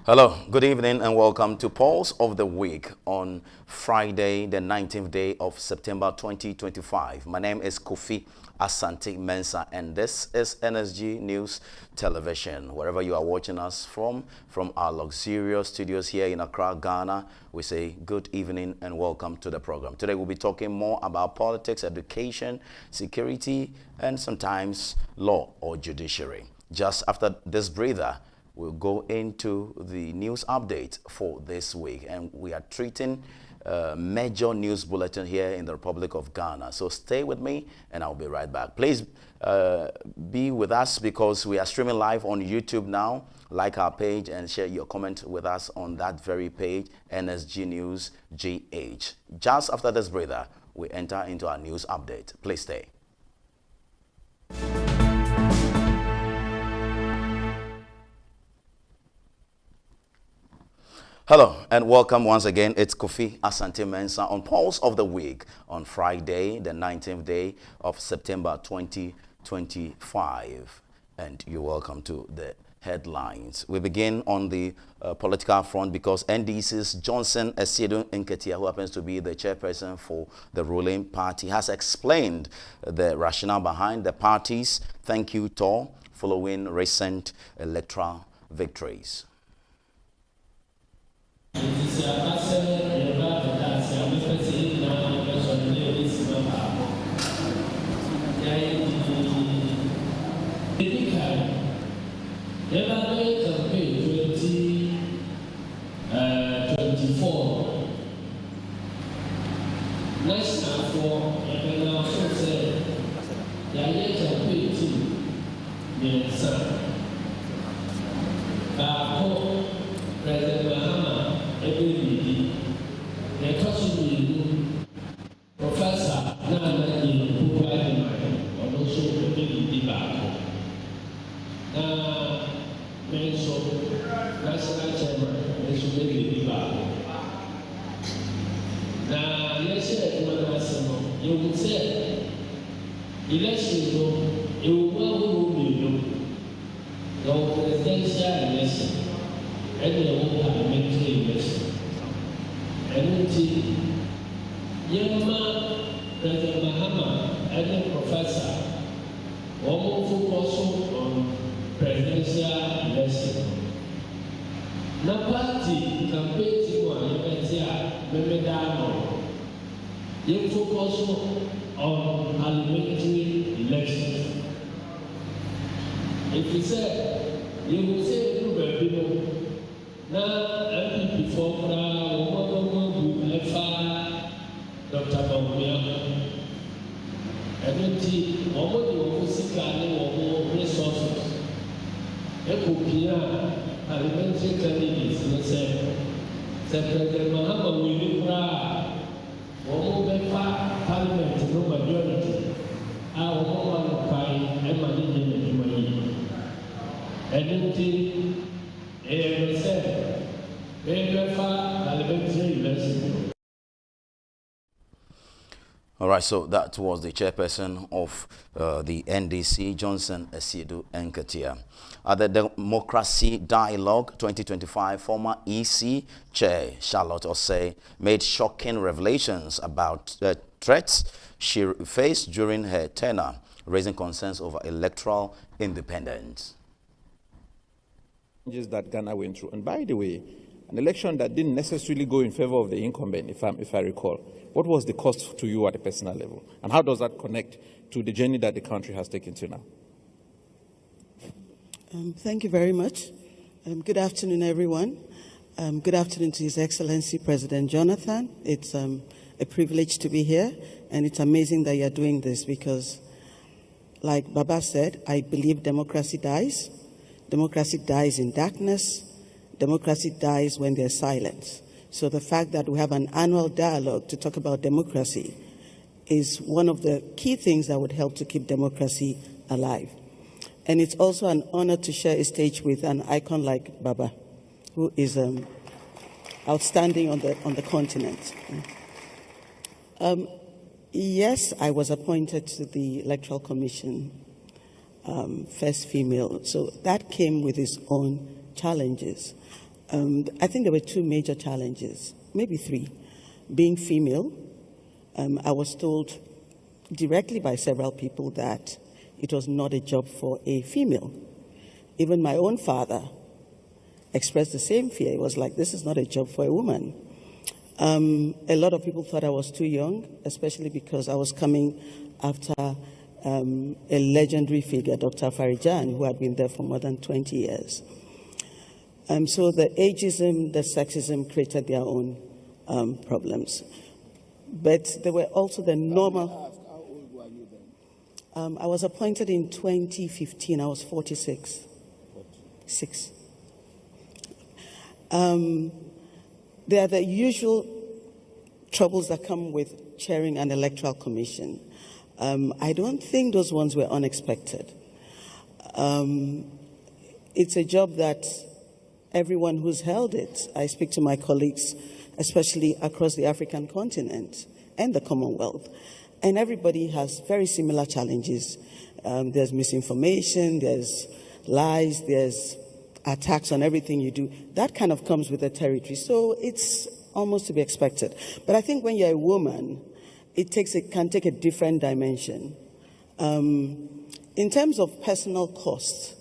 Hello, good evening and welcome to Pulse of the Week on Friday, the 19th day of September 2025. My name is Kofi Asante Mensah and this is NSG News Television. Wherever you are watching us from our luxurious studios here in Accra, Ghana, we say good evening and welcome to the program. Today we'll be talking more about politics, education, security, and sometimes law or judiciary. Just after this breather, we'll go into the news update for this week, and we are treating major news bulletin here in the Republic of Ghana. So stay with me and I'll be right back. Please be with us because we are streaming live on YouTube now. Like our page and share your comment with us on that very page, NSG News GH. Just after this breather, we enter into our news update. Please stay. Hello and welcome once again. It's Kofi Asante Mensah on Pulse of the Week on Friday, the 19th day of September 2025. And you're welcome to the headlines. We begin on the political front because NDC's Johnson Asiedu Nketia, who happens to be the chairperson for the ruling party, has explained the rationale behind the party's thank you tour following recent electoral victories. All right, so that was the chairperson of the NDC, Johnson Asiedu Nketia. At the Democracy Dialogue 2025, former EC Chair Charlotte Osei made shocking revelations about threats she faced during her tenure, raising concerns over electoral independence. That Ghana went through, and by the way, an election that didn't necessarily go in favor of the incumbent, if I recall. What was the cost to you at a personal level? And how does that connect to the journey that the country has taken to now? Thank you very much. Good afternoon, everyone. Good afternoon to His Excellency President Jonathan. It's a privilege to be here, and it's amazing that you're doing this because, like Baba said, I believe democracy dies. Democracy dies in darkness. Democracy dies when there's silence. So the fact that we have an annual dialogue to talk about democracy is one of the key things that would help to keep democracy alive. And it's also an honor to share a stage with an icon like Baba, who is outstanding on the continent. Yes, I was appointed to the Electoral Commission, first female. So that came with its own challenges. I think there were two major challenges, maybe three. Being female, I was told directly by several people that it was not a job for a female. Even my own father expressed the same fear. It was like, this is not a job for a woman. A lot of people thought I was too young, especially because I was coming after a legendary figure, Dr. Farijan, who had been there for more than 20 years. So the ageism, the sexism created their own problems. But there were also the normal... How old were you then? I was appointed in 2015. I was 46. 6. There are the usual troubles that come with chairing an electoral commission. I don't think those ones were unexpected. It's a job that everyone who's held it, I speak to my colleagues, especially across the African continent and the Commonwealth, and everybody has very similar challenges. There's misinformation, there's lies, there's attacks on everything you do. That kind of comes with the territory, so it's almost to be expected. But I think when you're a woman, it can take a different dimension. In terms of personal costs,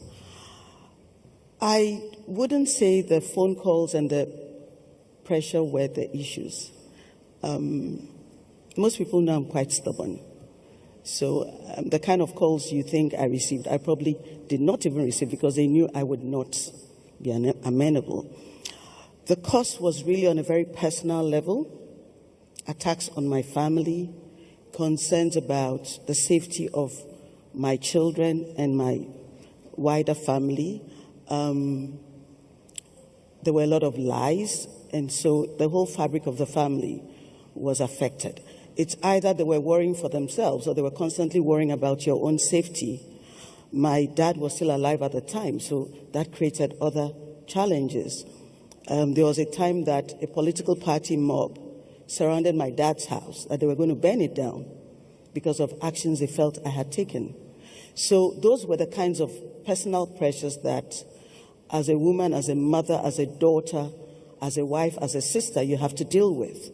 I wouldn't say the phone calls and the pressure were the issues. Most people know I'm quite stubborn. So the kind of calls you think I received, I probably did not even receive because they knew I would not be amenable. The cost was really on a very personal level, attacks on my family, concerns about the safety of my children and my wider family. There were a lot of lies, and so the whole fabric of the family was affected. It's either they were worrying for themselves or they were constantly worrying about your own safety. My dad was still alive at the time, so that created other challenges. There was a time that a political party mob surrounded my dad's house, that they were going to burn it down because of actions they felt I had taken. So those were the kinds of personal pressures that as a woman, as a mother, as a daughter, as a wife, as a sister, you have to deal with.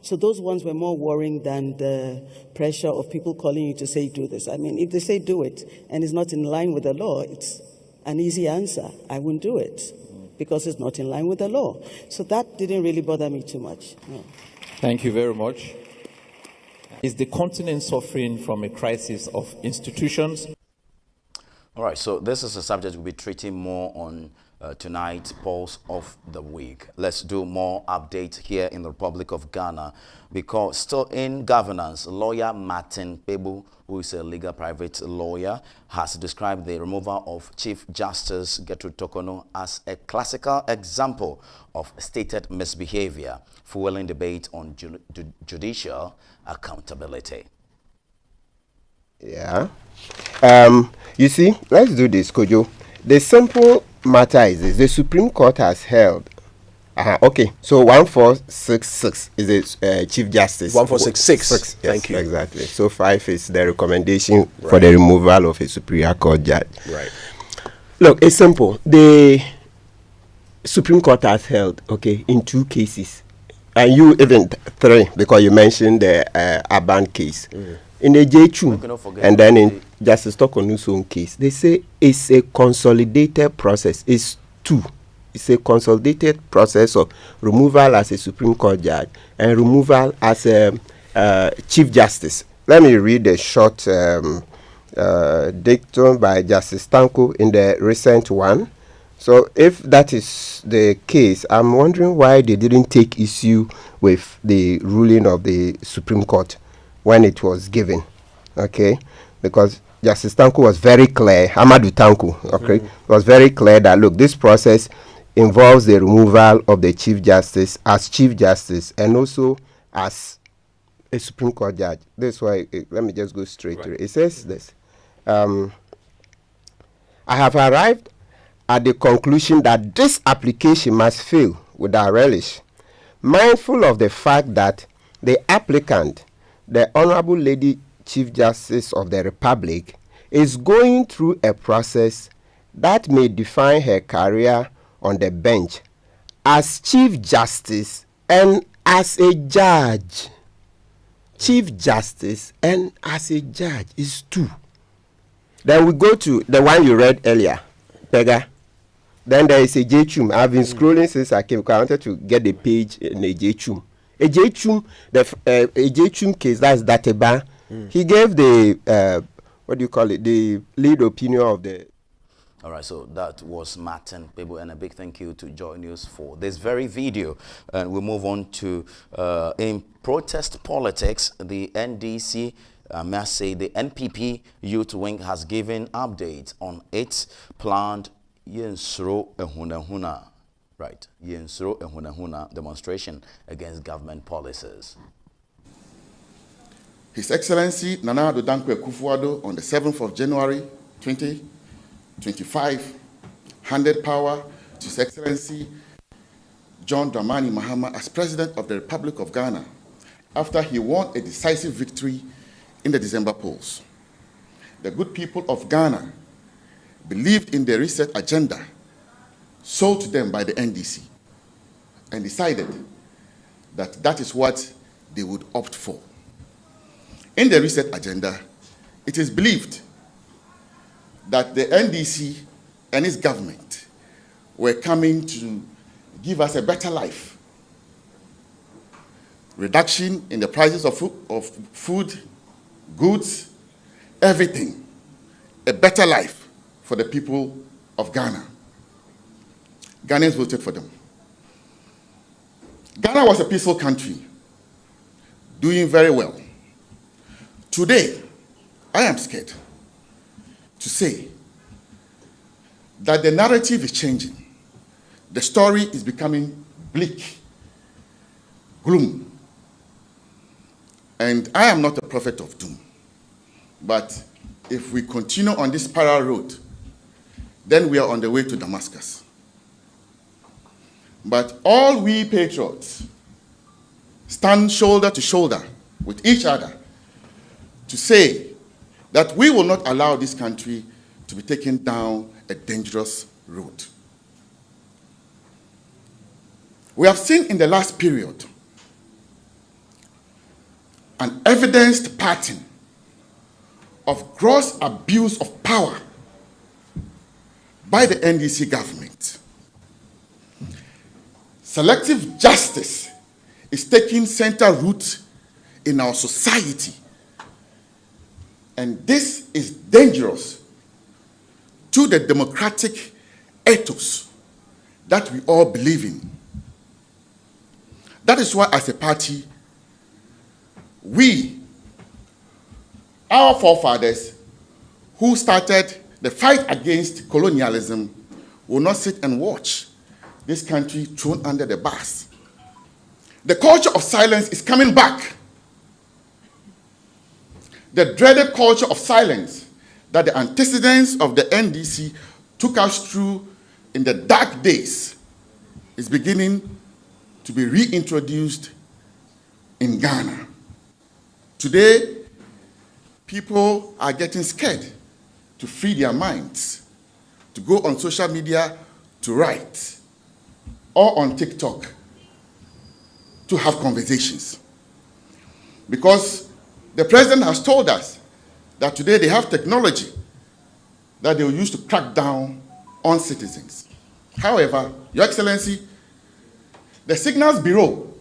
So those ones were more worrying than the pressure of people calling you to say, do this. I mean, if they say do it and it's not in line with the law, it's an easy answer. I wouldn't do it because it's not in line with the law. So that didn't really bother me too much. No. Thank you very much. Is the continent suffering from a crisis of institutions? All right, so this is a subject we'll be treating more on tonight's Pulse of the Week. Let's do more updates here in the Republic of Ghana, because still in governance, lawyer Martin Pebu, who is a legal private lawyer, has described the removal of Chief Justice Gertrude Tokono as a classical example of stated misbehavior, fueling debate on judicial accountability. Yeah. You see, let's do this, Kojo. The simple matter is this: the Supreme Court has held. Okay, so 1466 is a Chief Justice. 1466. Yes, Thank you. Exactly. So 5 is the recommendation for the removal of a Superior Court judge. Right. Look, it's simple. The Supreme Court has held, okay, in 2 cases, and you even 3 because you mentioned the Irbad case. In the J2 and then in Justice Tokonu's own case, they say it's a consolidated process. It's 2. It's a consolidated process of removal as a Supreme Court judge and removal as a Chief Justice. Let me read a short dictum by Justice Dankwah in the recent one. So if that is the case, I'm wondering why they didn't take issue with the ruling of the Supreme Court when it was given, okay? Because Justice Dankwah was very clear, Amadou Dankwah, okay, was very clear that, look, this process involves the removal of the Chief Justice as Chief Justice and also as a Supreme Court judge. That's why, let me just go straight to it. It says this: I have arrived at the conclusion that this application must fail without relish, mindful of the fact that the applicant, the Honorable Lady Chief Justice of the Republic, is going through a process that may define her career on the bench as Chief Justice and as a judge. Chief Justice and as a judge is 2. Then we go to the one you read earlier, Pega. Then there is a J-Chum. I've been scrolling since I came. I wanted to get the page in a J-Chum. A J-Chum, a J-Chum case, that's Dateba. He gave the, what do you call it, the lead opinion of the... All right, so that was Martin Pebo, and a big thank you to Joy News for this very video. And we'll move on to, in protest politics, the NDC, I must say the NPP Youth Wing has given updates on its planned Yensro Ehunahuna, right, Yensro Ehunahuna demonstration against government policies. His Excellency Nana Addo Dankwa Akufo-Addo on the 7th of January 2025 handed power to His Excellency John Dramani Mahama as President of the Republic of Ghana after he won a decisive victory in the December polls. The good people of Ghana believed in the reset agenda sold to them by the NDC and decided that that is what they would opt for. In the reset agenda, it is believed that the NDC and its government were coming to give us a better life. Reduction in the prices of food, goods, everything. A better life for the people of Ghana. Ghanaians voted for them. Ghana was a peaceful country, doing very well. Today, I am scared to say that the narrative is changing. The story is becoming bleak, gloom. And I am not a prophet of doom. But if we continue on this parallel road, then we are on the way to Damascus. But all we patriots stand shoulder to shoulder with each other to say that we will not allow this country to be taken down a dangerous road. We have seen in the last period an evidenced pattern of gross abuse of power by the NDC government. Selective justice is taking center root in our society. And this is dangerous to the democratic ethos that we all believe in. That is why, as a party, our forefathers who started the fight against colonialism will not sit and watch this country thrown under the bus. The culture of silence is coming back. The dreaded culture of silence that the antecedents of the NDC took us through in the dark days is beginning to be reintroduced in Ghana. Today, people are getting scared to free their minds, to go on social media to write, or on TikTok to have conversations. Because the president has told us that today they have technology that they will use to crack down on citizens. However, Your Excellency, the Signals Bureau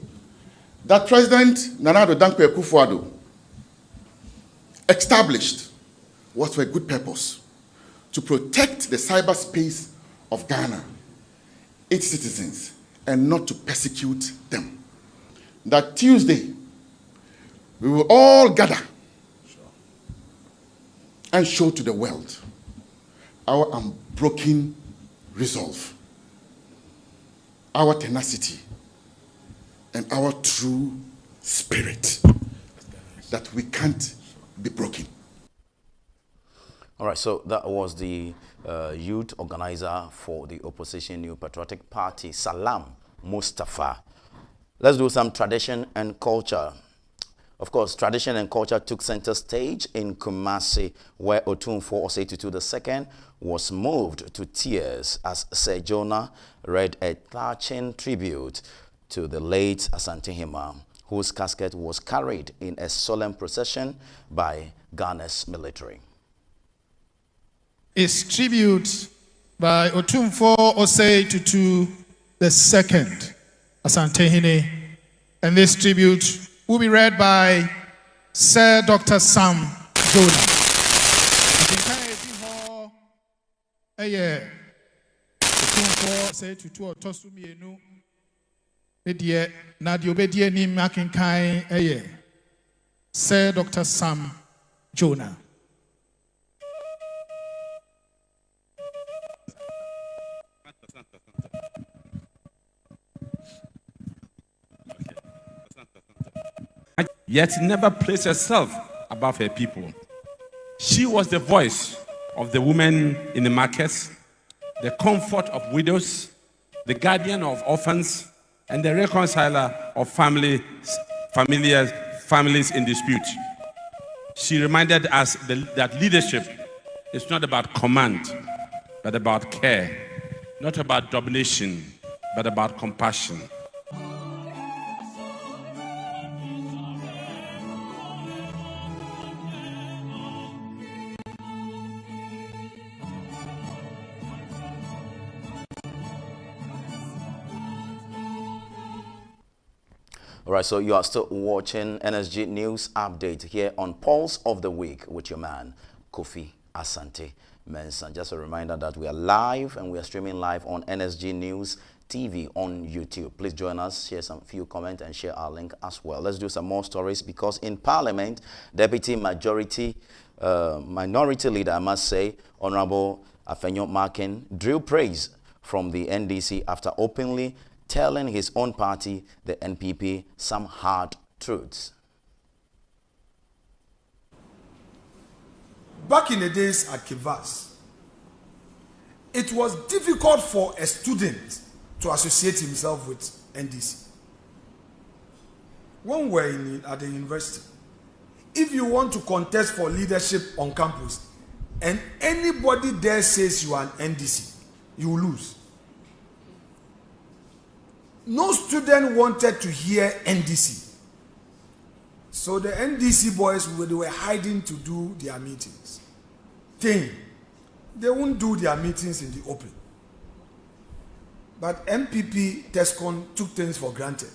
that President Nana Addo Dankwa Akufo-Addo established was for a good purpose, to protect the cyberspace of Ghana, its citizens, and not to persecute them. That Tuesday, we will all gather and show to the world our unbroken resolve, our tenacity, and our true spirit that we can't be broken. All right, so that was the youth organizer for the opposition New Patriotic Party, Salam Mustafa. Let's do some tradition and culture. Of course, tradition and culture took center stage in Kumasi, where Otumfuo Osei Tutu II was moved to tears as Sir Jonah read a touching tribute to the late Asante Hima, whose casket was carried in a solemn procession by Ghana's military. Is tribute by Otumfuo Osei Tutu II, Asante Hine, and this tribute will be read by Sir Dr. Sam Jonah. Otumfuo Osei Tutu Otosumienu Edie Nadio Bedie Nim Akinkai Sir Dr. Sam Jonah. Yet never placed herself above her people. She was the voice of the women in the markets, the comfort of widows, the guardian of orphans, and the reconciler of families in dispute. She reminded us that leadership is not about command, but about care, not about domination, but about compassion. All right, so you are still watching NSG News Update here on Pulse of the Week with your man, Kofi Asante Mensah. Just a reminder that we are live and we are streaming live on NSG News TV on YouTube. Please join us, share some few comments and share our link as well. Let's do some more stories because in Parliament, Minority Leader, I must say, Honorable Afenyo Markin, drew praise from the NDC after openly telling his own party, the NPP, some hard truths. Back in the days at Kivas, it was difficult for a student to associate himself with NDC. When we were at the university, if you want to contest for leadership on campus, and anybody there says you are an NDC, you will lose. No student wanted to hear NDC. So the NDC boys, they were hiding to do their meetings. They won't do their meetings in the open. But MPP TESCON took things for granted.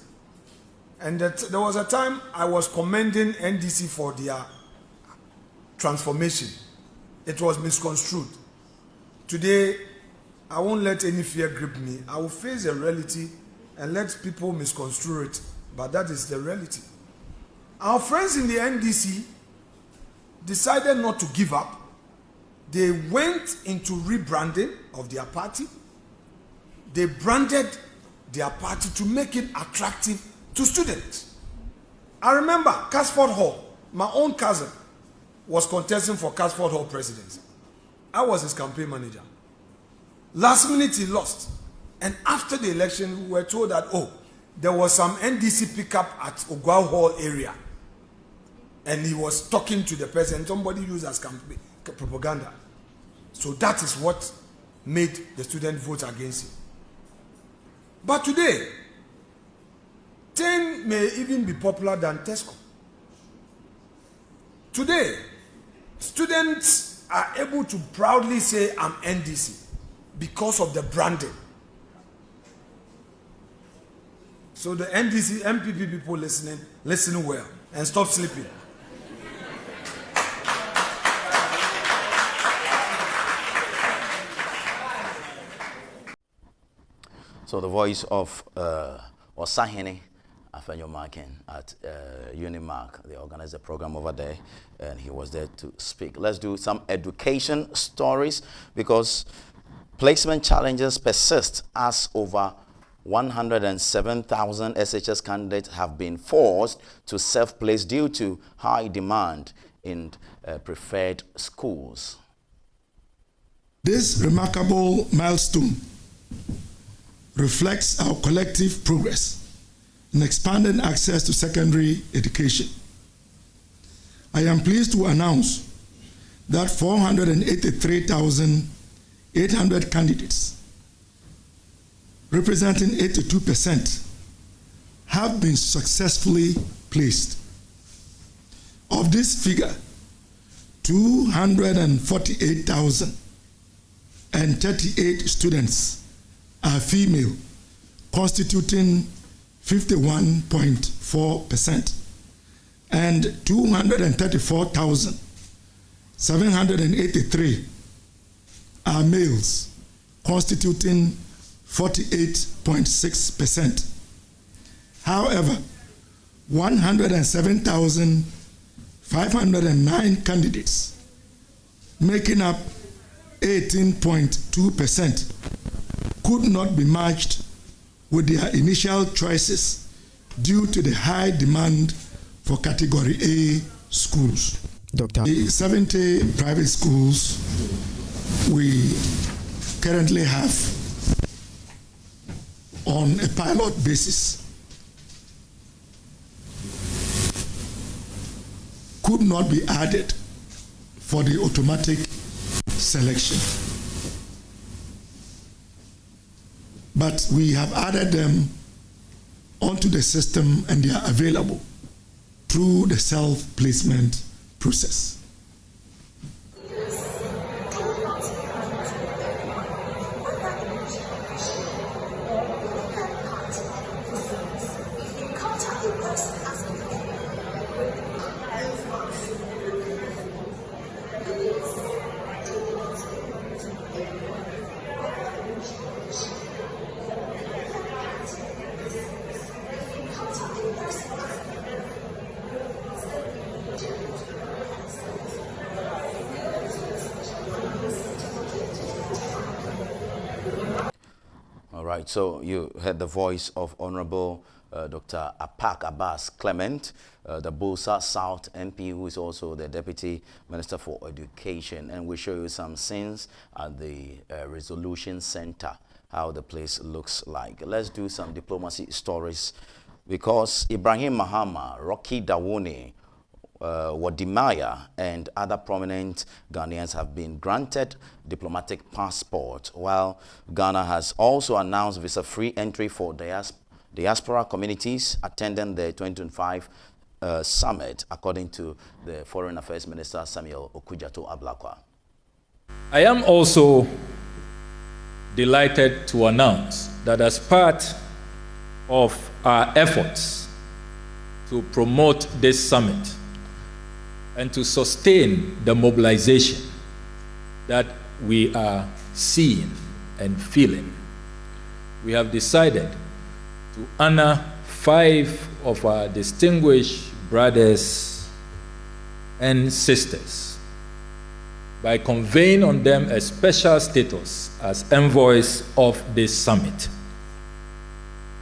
And there was a time I was commending NDC for their transformation. It was misconstrued. Today, I won't let any fear grip me. I will face the reality and let people misconstrue it, but that is the reality. Our friends in the NDC decided not to give up. They went into rebranding of their party. They branded their party to make it attractive to students. I remember Casford Hall, my own cousin, was contesting for Casford Hall presidency. I was his campaign manager. Last minute he lost. And after the election, we were told that, there was some NDC pickup at Ogwa Hall area. And he was talking to the president. Somebody used as campaign propaganda. So that is what made the student vote against him. But today, 10 may even be popular than TESCO. Today, students are able to proudly say, I'm NDC, because of the branding. So the NDC, MPP people listening, listen well and stop sleeping. So the voice of Osahene Afenyo Markin at Unimark, they organized a program over there, and he was there to speak. Let's do some education stories because placement challenges persist as over 107,000 SHS candidates have been forced to self-place due to high demand in preferred schools. This remarkable milestone reflects our collective progress in expanding access to secondary education I am pleased to announce that 483,800 candidates, representing 82%, have been successfully placed. Of this figure, 248,038 students are female, constituting 51.4%, and 234,783 are males, constituting 48.6%. However, 107,509 candidates, making up 18.2%, could not be matched with their initial choices due to the high demand for Category A schools. The 70 private schools we currently have on a pilot basis could not be added for the automatic selection. But we have added them onto the system and they are available through the self-placement process. Right, so you heard the voice of Honorable Dr. Apak Abbas Clement, the Mussah South MP, who is also the Deputy Minister for Education. And we show you some scenes at the Resolution Center, how the place looks like. Let's do some diplomacy stories, because Ibrahim Mahama, Rocky Dawone, Wadimaya and other prominent Ghanaians have been granted diplomatic passport, while Ghana has also announced visa-free entry for diaspora communities attending the 2025 summit, according to the Foreign Affairs Minister Samuel Okudzeto-Ablakwa. I am also delighted to announce that as part of our efforts to promote this summit and to sustain the mobilization that we are seeing and feeling, we have decided to honor 5 of our distinguished brothers and sisters by conferring on them a special status as envoys of this summit.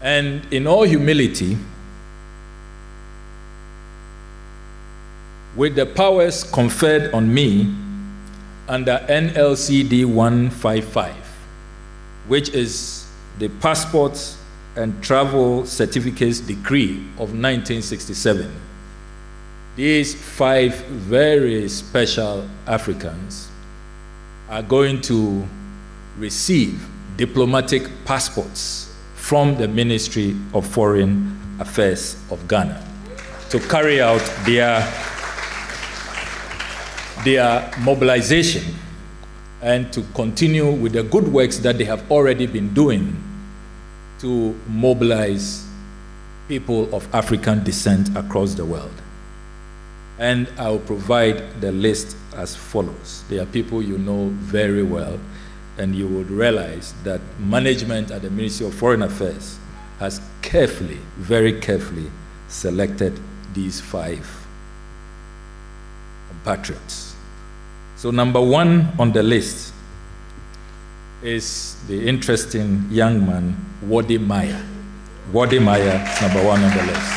And in all humility, with the powers conferred on me under NLCD 155, which is the Passports and Travel Certificates Decree of 1967, these 5 very special Africans are going to receive diplomatic passports from the Ministry of Foreign Affairs of Ghana to carry out their mobilization and to continue with the good works that they have already been doing to mobilize people of African descent across the world. And I will provide the list as follows. They are people you know very well, and you would realize that management at the Ministry of Foreign Affairs has carefully, very carefully selected these 5 compatriots. So number 1 on the list is the interesting young man, Wadimaya. Wadimaya is number 1 on the list.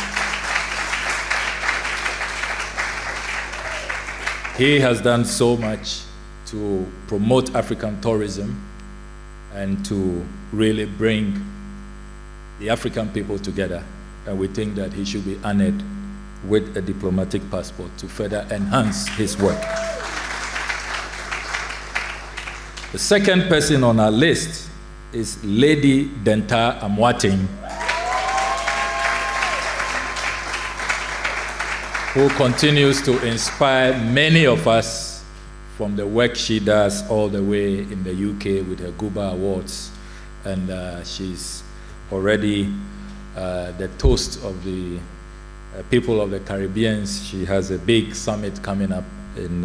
He has done so much to promote African tourism and to really bring the African people together, and we think that he should be honored with a diplomatic passport to further enhance his work. The second person on our list is Lady Denta Amwating, who continues to inspire many of us from the work she does all the way in the UK with her Guba Awards. And she's already the toast of the people of the Caribbean. She has a big summit coming up in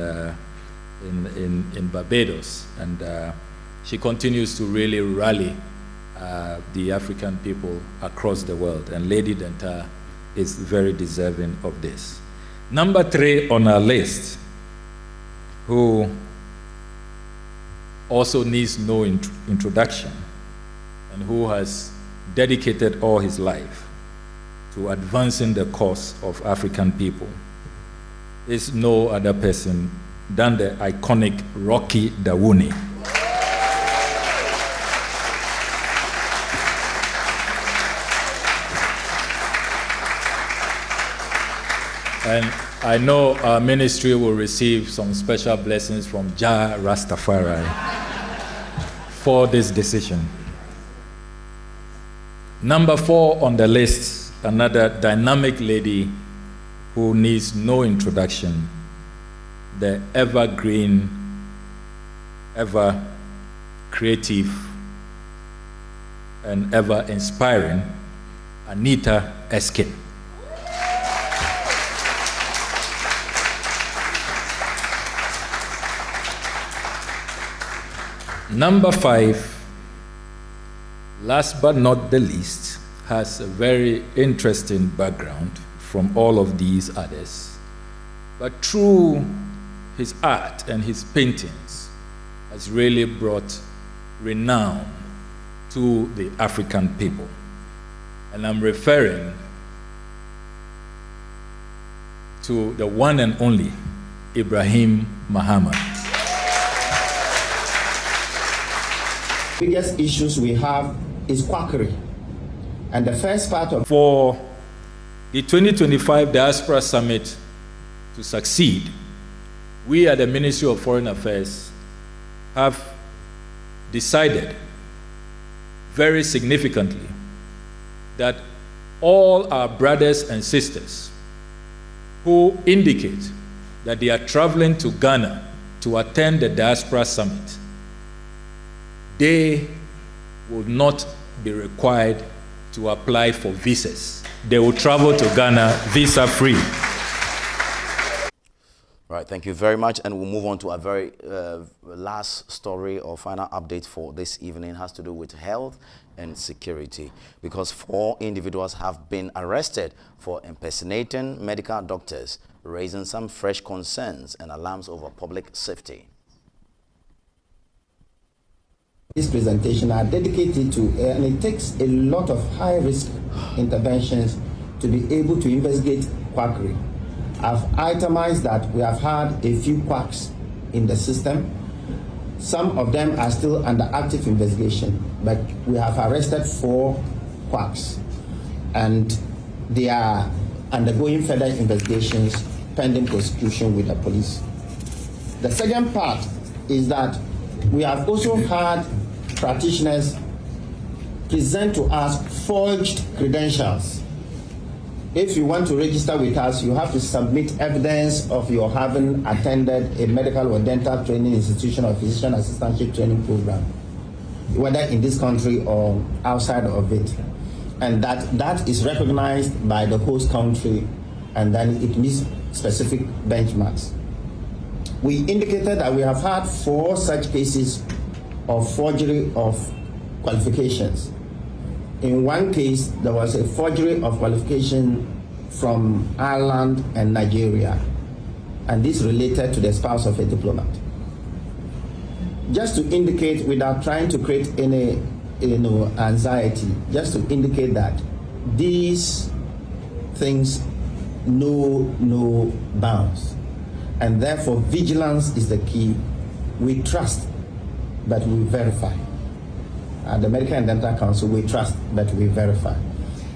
Barbados. And she continues to really rally the African people across the world. And Lady Denta is very deserving of this. Number 3 on our list, who also needs no introduction and who has dedicated all his life to advancing the cause of African people, is no other person than the iconic Rocky Dawuni. And I know our ministry will receive some special blessings from Jah Rastafari for this decision. Number 4 on the list, another dynamic lady who needs no introduction, the evergreen, ever creative, and ever inspiring Anita Eskin. Number 5, last but not the least, has a very interesting background from all of these others. But through his art and his paintings, has really brought renown to the African people. And I'm referring to the one and only Ibrahim Muhammad. Biggest issues we have is quackery. And the first part of... For the 2025 Diaspora Summit to succeed, we at the Ministry of Foreign Affairs have decided very significantly that all our brothers and sisters who indicate that they are traveling to Ghana to attend the Diaspora Summit, they will not be required to apply for visas. They will travel to Ghana visa-free. Right, thank you very much. And we'll move on to a very last story or final update for this evening. It has to do with health and security, because 4 individuals have been arrested for impersonating medical doctors, raising some fresh concerns and alarms over public safety. This presentation are dedicated to, and it takes a lot of high-risk interventions to be able to investigate quackery. I've itemized that we have had a few quacks in the system. Some of them are still under active investigation, but we have arrested 4 quacks, and they are undergoing further investigations pending prosecution with the police. The second part is that we have also had practitioners present to us forged credentials. If you want to register with us, you have to submit evidence of your having attended a medical or dental training institution or physician assistantship training program, whether in this country or outside of it. And that is recognized by the host country, and then it meets specific benchmarks. We indicated that we have had 4 such cases of forgery of qualifications. In one case, there was a forgery of qualification from Ireland and Nigeria, and this related to the spouse of a diplomat. Just to indicate, without trying to create any anxiety, just to indicate that these things know no bounds, and therefore vigilance is the key. We trust, but we verify. At the Medical and Dental Council, we trust, but we verify.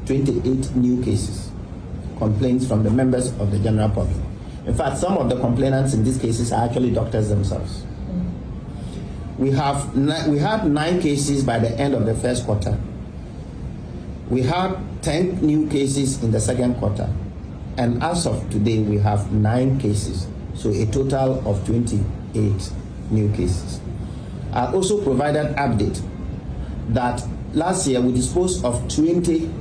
28 new cases complaints from the members of the general public. In fact, some of the complainants in these cases are actually doctors themselves. We had 9 cases by the end of the first quarter. We had 10 new cases in the second quarter. And as of today, we have 9 cases. So a total of 28 new cases. I also provided update that last year we disposed of 20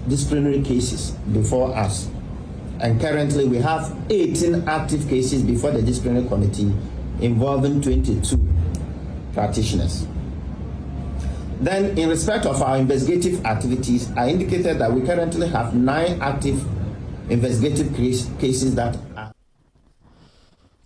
disciplinary cases before us. And currently we have 18 active cases before the disciplinary committee involving 22 practitioners. Then in respect of our investigative activities, I indicated that we currently have 9 active investigative cases that are...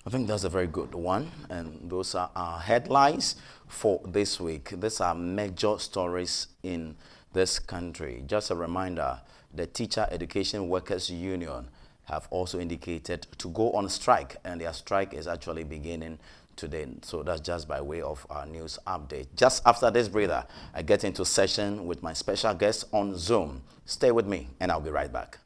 I think that's a very good one, and those are our headlines for this week. These are major stories in this country. Just a reminder, the Teacher Education Workers Union have also indicated to go on strike, and their strike is actually beginning today. So that's just by way of our news update. Just after this breather, I get into session with my special guest on Zoom. Stay with me, and I'll be right back.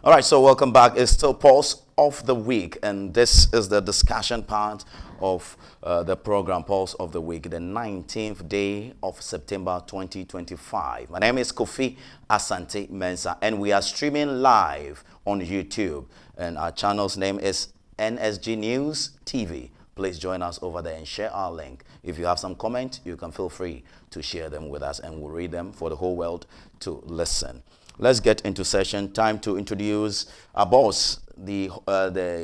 All right, so welcome back. It's still Pulse of the Week, and this is the discussion part of the program, Pulse of the Week, the 19th day of September 2025. My name is Kofi Asante Mensah, and we are streaming live on YouTube, and our channel's name is NSG News TV. Please join us over there and share our link. If you have some comment, you can feel free to share them with us, and we'll read them for the whole world to listen. Let's get into session. Time to introduce our boss, the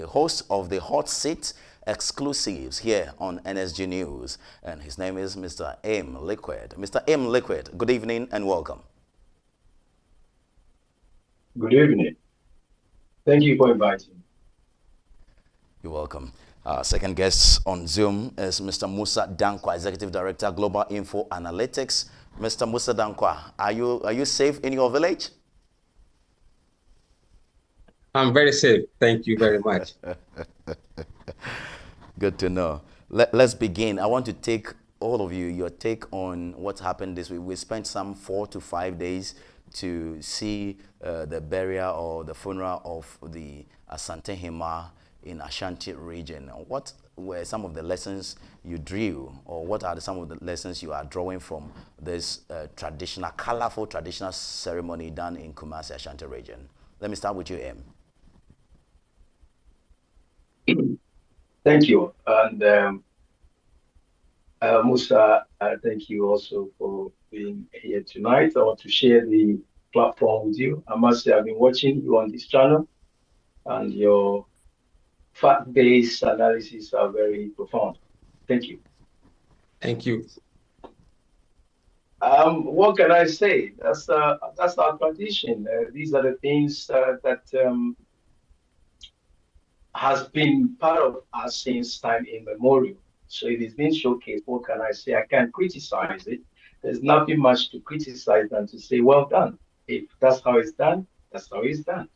host of the Hot Seat exclusives here on NSG News. And his name is Mr. Eamn Liquid. Mr. Eamn Liquid, good evening and welcome. Good evening. Thank you for inviting me. You're welcome. Our second guest on Zoom is Mr. Mussah Dankwah, Executive Director, Global Info Analytics. Mr. Mussah Dankwah, are you safe in your village? I'm very safe. Thank you very much. Good to know. Let's begin. I want to take all of you, your take on what happened this week. We spent some 4 to 5 days to see the burial or the funeral of the Asante Hima in Ashanti region. What were some of the lessons you drew, or what are some of the lessons you are drawing from this traditional, colorful traditional ceremony done in Kumasi, Ashanti region? Let me start with you, Eamn. Thank you. And Mussah, thank you also for being here tonight. I want to share the platform with you. I must say I've been watching you on this channel, and your fact-based analysis are very profound. Thank you. Thank you. What can I say? That's our tradition. These are the things that has been part of us since time immemorial. So it is being showcased. What can I say? I can't criticize it. There's nothing much to criticize than to say, well done. If that's how it's done, that's how it's done.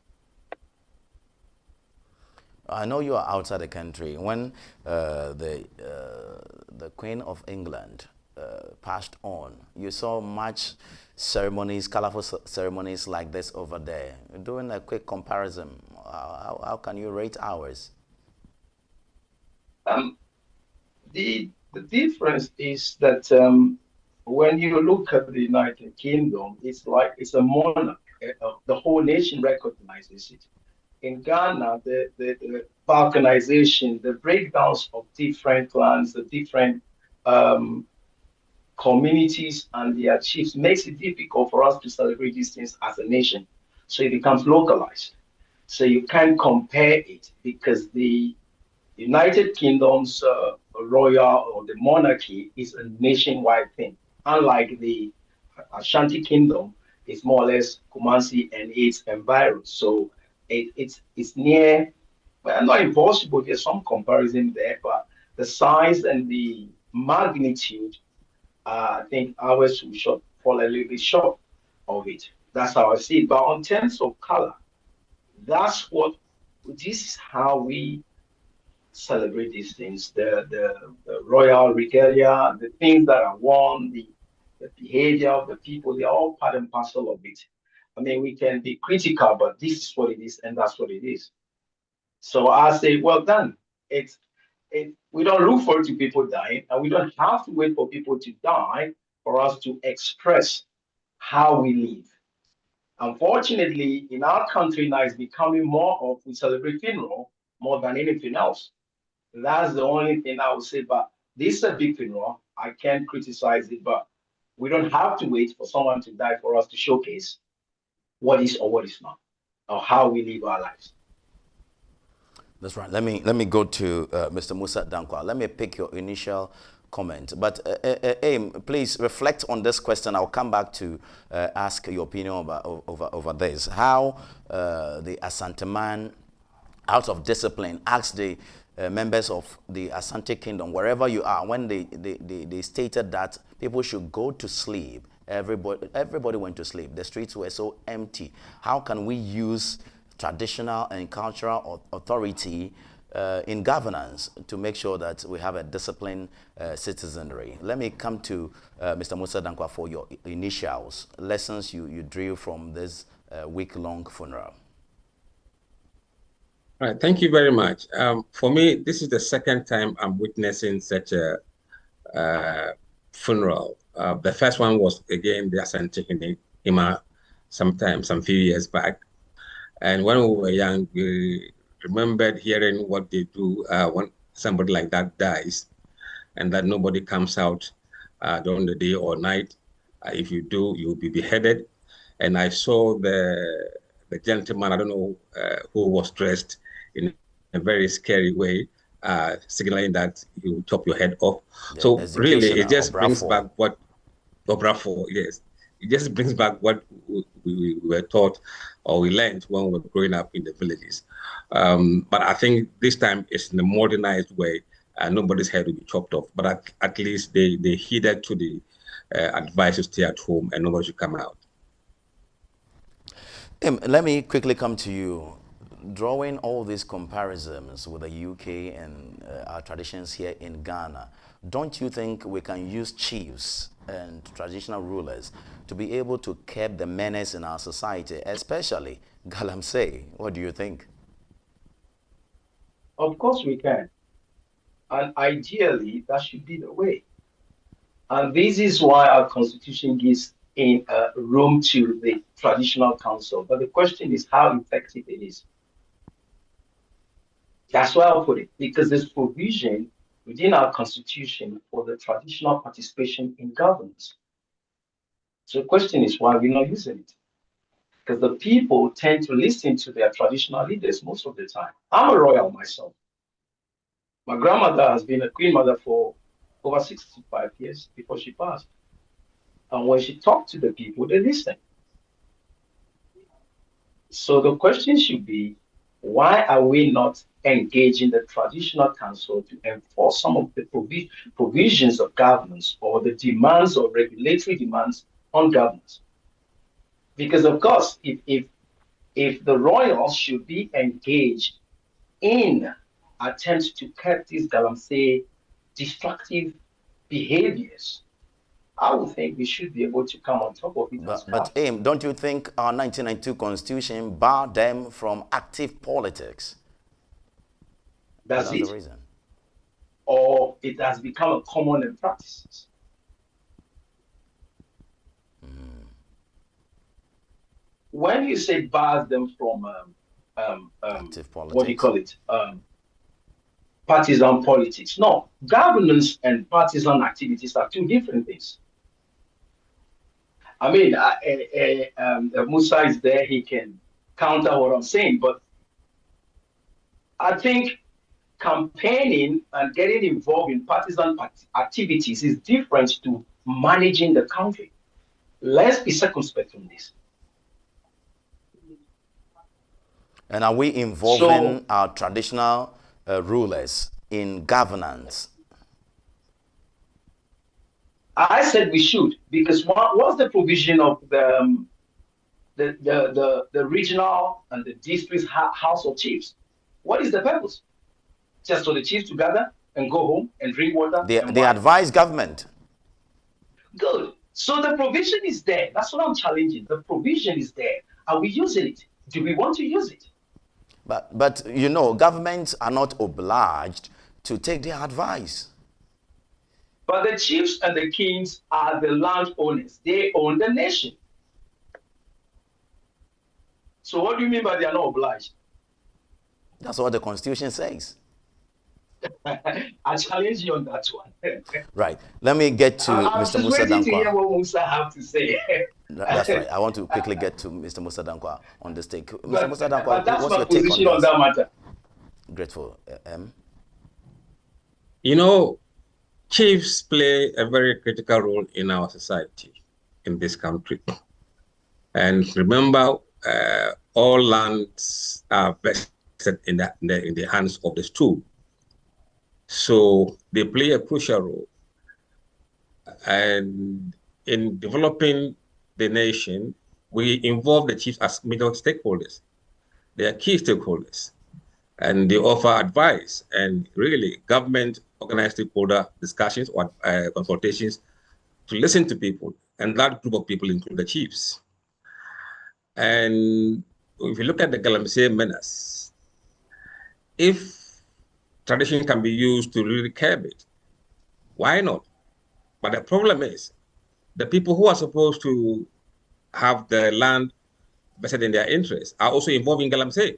I know you are outside the country. When the Queen of England passed on, you saw much ceremonies, colorful ceremonies like this over there. Doing a quick comparison, how can you rate ours? The difference is that when you look at the United Kingdom, it's like it's a monarch. The whole nation recognizes it. In Ghana, the balkanization, the breakdowns of different clans, the different communities and their chiefs makes it difficult for us to celebrate these things as a nation. So it becomes localized. So you can't compare it because the United Kingdom's royal or the monarchy is a nationwide thing. Unlike the Ashanti Kingdom, it's more or less Kumasi and its environs. So it's near, well, not impossible. There's some comparison there, but the size and the magnitude, I think ours will fall a little bit short of it. That's how I see it. But in terms of color, this is how we celebrate these things. The royal regalia, the things that are worn, the behavior of the people, they're all part and parcel of it. I mean, we can be critical, but this is what it is, and that's what it is. So I say, well done. We don't look forward to people dying, and we don't have to wait for people to die for us to express how we live. Unfortunately, in our country now, it's becoming more of we celebrate funeral more than anything else. That's the only thing I would say. But this is a big funeral. I can't criticize it, but we don't have to wait for someone to die for us to showcase what is or what is not, or how we live our lives. That's right. Let me go to Mr. Mussah Dankwah. Let me pick your initial comment. But Eamn, please reflect on this question. I'll come back to ask your opinion over this. How the Asante man, out of discipline, asked the members of the Asante Kingdom, wherever you are, when they stated that people should go to sleep. Everybody went to sleep. The streets were so empty. How can we use traditional and cultural authority in governance to make sure that we have a disciplined citizenry? Let me come to Mr. Mussah Dankwah for your initials, lessons you drew from this week-long funeral. All right, thank you very much. For me, this is the second time I'm witnessing such a funeral. The first one was, again, the Asante in Eamn some few years back. And when we were young, we remembered hearing what they do when somebody like that dies, and that nobody comes out during the day or night. If you do, you'll be beheaded. And I saw the gentleman, I don't know who was dressed in a very scary way, signaling that he will chop your head off. Yeah, so really, it just brings back what Obrafo, yes. It just brings back what we were taught or we learned when we were growing up in the villages. But I think this time it's in a modernized way. Nobody's head will be chopped off. But at least they heeded to the advice to stay at home and nobody should come out. Let me quickly come to you. Drawing all these comparisons with the UK and our traditions here in Ghana, don't you think we can use chiefs and traditional rulers to be able to curb the menace in our society, especially Galamsey? What do you think? Of course we can. And ideally, that should be the way. And this is why our constitution gives in room to the traditional council. But the question is how effective it is. That's why I'll put it, because there's provision within our constitution for the traditional participation in governance. So the question is why we're not using it. Because the people tend to listen to their traditional leaders most of the time. I'm a royal myself. My grandmother has been a queen mother for over 65 years before she passed. And when she talked to the people, they listened. So the question should be, why are we not engaging the traditional council to enforce some of the provisions of governance or the demands or regulatory demands on governance? Because of course, if the royals should be engaged in attempts to curb these Galamsey destructive behaviors, I would think we should be able to come on top of it. But Eamn, don't you think our 1992 constitution barred them from active politics? That's the it. Reason. Or it has become a common in practices. When you say bars them from active politics, what do you call it? Partisan politics. No, governance and partisan activities are two different things. I mean, Mussah is there, he can counter what I'm saying, but I think campaigning and getting involved in partisan activities is different to managing the country. Let's be circumspect on this. And are we involving our traditional rulers in governance? I said we should, because what's the provision of the regional and the district house of chiefs? What is the purpose? just for the chiefs to gather and go home and drink water? They advise government. Good. So the provision is there. That's what I'm challenging. The provision is there. Are we using it? Do we want to use it? But you know, governments are not obliged to take their advice. But the chiefs and the kings are the landowners. They own the nation. So what do you mean by they are not obliged? That's what the Constitution says. I challenge you on that one. Right. Let me get to Mr. Mussah Dankwah. I'm to hear what Mussah have to say. That's right. I want to quickly get to Mr. Mussah Dankwah on this take. Mr. Mussah Dankwah, that's what's my your take position on on that matter. Grateful. You know, chiefs play a very critical role in our society, in this country. And remember, all lands are vested in the hands of the stew. So they play a crucial role. And in developing the nation, we involve the chiefs as major stakeholders. They are key stakeholders. And they offer advice. And really, government organized stakeholder discussions or consultations to listen to people. And that group of people include the chiefs. And if you look at the Galamsey menace, if tradition can be used to really curb it, why not? But the problem is, the people who are supposed to have the land vested in their interests are also involved in Galamsey.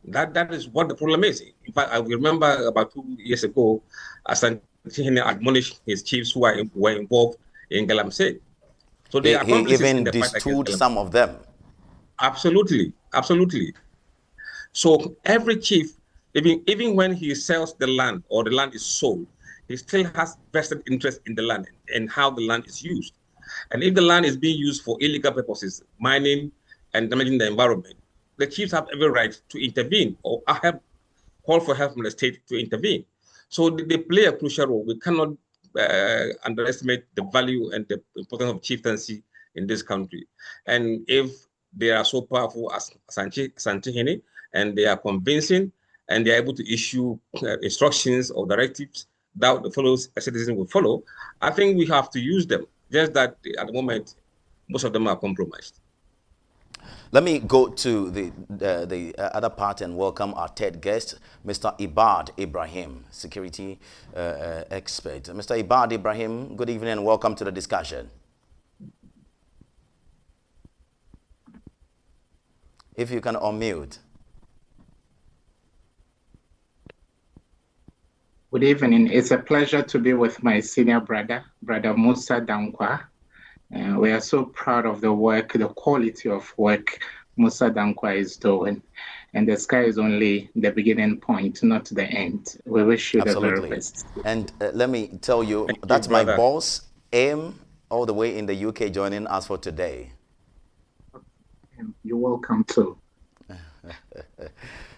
That is what the problem is. In fact, I remember about 2 years ago, Asante admonished his chiefs who were involved in Galamsey. So they he even destood some of them. Absolutely, absolutely. So every chief, even when he sells the land or the land is sold, he still has vested interest in the land and how the land is used. And if the land is being used for illegal purposes, mining and damaging the environment, the chiefs have every right to intervene or call for help from the state to intervene. So they play a crucial role. We cannot underestimate the value and the importance of chieftaincy in this country. And if they are so powerful as Asante and they are convincing and they are able to issue instructions or directives that the fellow citizens will follow, I think we have to use them. Just that at the moment, most of them are compromised. Let me go to the other part and welcome our third guest, Mr. Irbad Ibrahim, security expert. Mr. Irbad Ibrahim, good evening and welcome to the discussion. If you can unmute. Good evening. It's a pleasure to be with my senior brother, Brother Mussah Dankwah. We are so proud of the work, the quality of work Mussah Dankwah is doing. And the sky is only the beginning point, not the end. We wish you the very best. And let me tell you, that's my boss, Eamn, all the way in the UK, joining us for today. You're welcome too.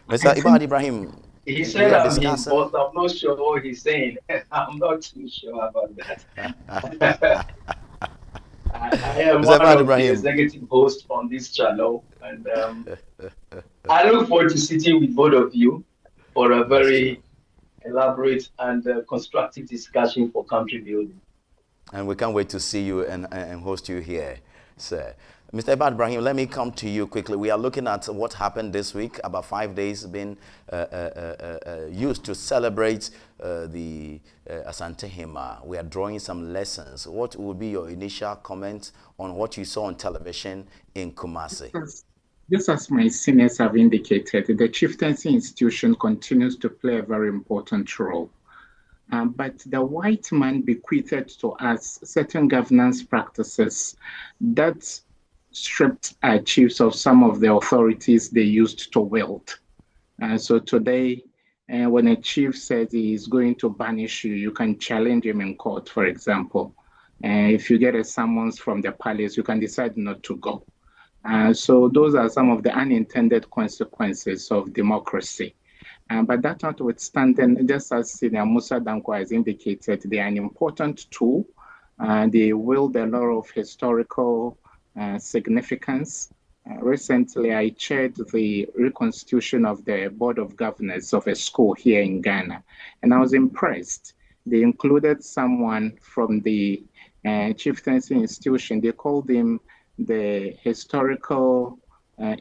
Mr. Irbad Ibrahim. He said I'm his boss. I'm not sure what he's saying. I'm not too sure about that. I am one of the executive hosts on this channel, and I look forward to sitting with both of you for a very elaborate and constructive discussion for country building. And we can't wait to see you and host you here, sir. Mr. Irbad Ibrahim, let me come to you quickly. We are looking at what happened this week, about 5 days being used to celebrate the Asante Hima. We are drawing some lessons. What would be your initial comments on what you saw on television in Kumasi? Just as my seniors have indicated, the chieftaincy institution continues to play a very important role. But the white man bequeathed to us certain governance practices that stripped our chiefs of some of the authorities they used to wield. So today, when a chief says he is going to banish you, you can challenge him in court, for example. If you get a summons from the palace, you can decide not to go. So those are some of the unintended consequences of democracy. But that notwithstanding, just as Senior Mussah Dankwah has indicated, they are an important tool. They wield a lot of historical significance. Recently, I chaired the reconstitution of the Board of Governors of a school here in Ghana, and I was impressed. They included someone from the chieftaincy institution. They called him the historical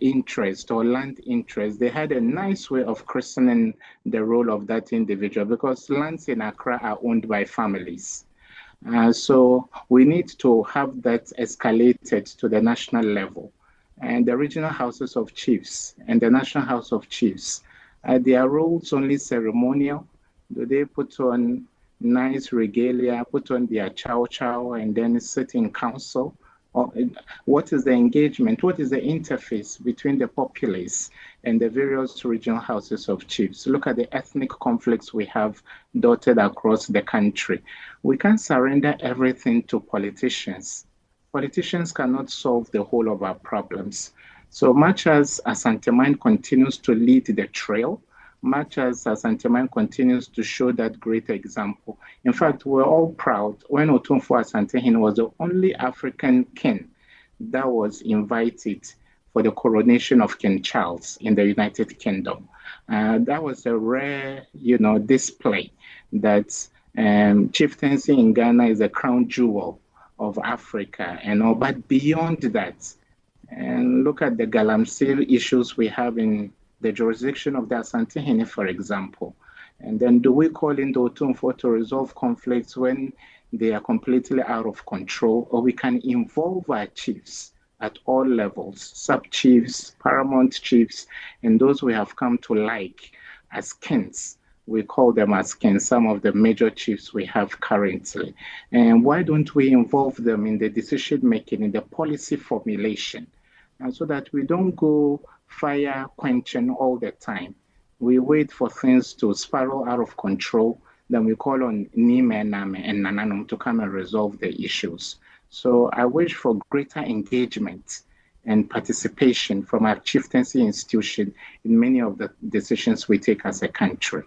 interest or land interest. They had a nice way of christening the role of that individual because lands in Accra are owned by families. So we need to have that escalated to the national level. And the regional houses of chiefs and the national house of chiefs, their roles only ceremonial? Do they put on nice regalia, put on their chow and then sit in council? Or what is the engagement? What is the interface between the populace and the various regional houses of chiefs? Look at the ethnic conflicts we have dotted across the country. We can't surrender everything to politicians. Politicians cannot solve the whole of our problems. So much as Asante continues to lead the trail, much as Asante continues to show that great example. In fact, we're all proud when Otumfuo Asante was the only African king that was invited for the coronation of King Charles in the United Kingdom. That was a rare, display that chieftaincy in Ghana is a crown jewel of Africa and all, but beyond that, and look at the Galamsey issues we have in the jurisdiction of the Asante, for example. And then do we call in the Otumfuo to resolve conflicts when they are completely out of control, or we can involve our chiefs at all levels, sub-chiefs, paramount chiefs, and those we have come to like as kings. We call them as kings, some of the major chiefs we have currently. And why don't we involve them in the decision-making, in the policy formulation, and so that we don't go fire quenching all the time. We wait for things to spiral out of control, then we call on Nime, Name, and Nananum to come and resolve the issues. So I wish for greater engagement and participation from our chieftaincy institution in many of the decisions we take as a country.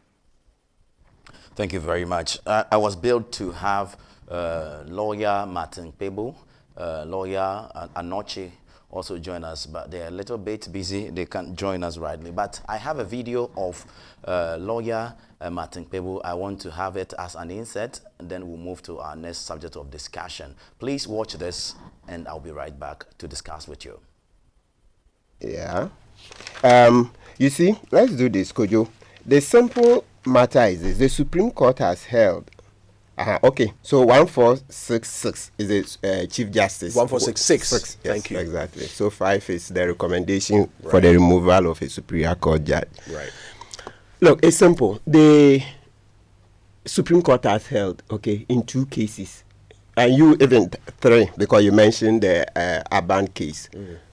Thank you very much. I was billed to have lawyer Martin Pebu, lawyer Anoche also join us, but they're a little bit busy. They can't join us rightly. But I have a video of lawyer Martin Pebu. I want to have it as an insert, and then we'll move to our next subject of discussion. Please watch this, and I'll be right back to discuss with you. Yeah. You see, let's do this, Kojo. The simple matter is this. The Supreme Court has held. Okay, so 1466 is the Chief Justice. 1466. Yes, thank you. Exactly. So 5 is the recommendation for the removal of a Superior Court judge. Right. Look, it's simple. The Supreme Court has held, okay, in 2 cases. And you even 3, because you mentioned the Irbad case.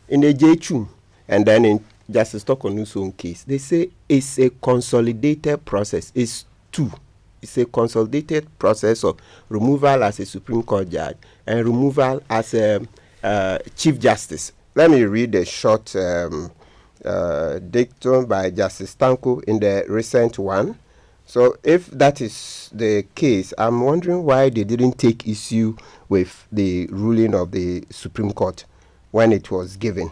In the J2, and then in Justice Tokonu's own case, they say it's a consolidated process. It's 2. It's a consolidated process of removal as a Supreme Court judge and removal as a Chief Justice. Let me read a short dictum by Justice Dankwah in the recent one. So if that is the case, I'm wondering why they didn't take issue with the ruling of the Supreme Court when it was given.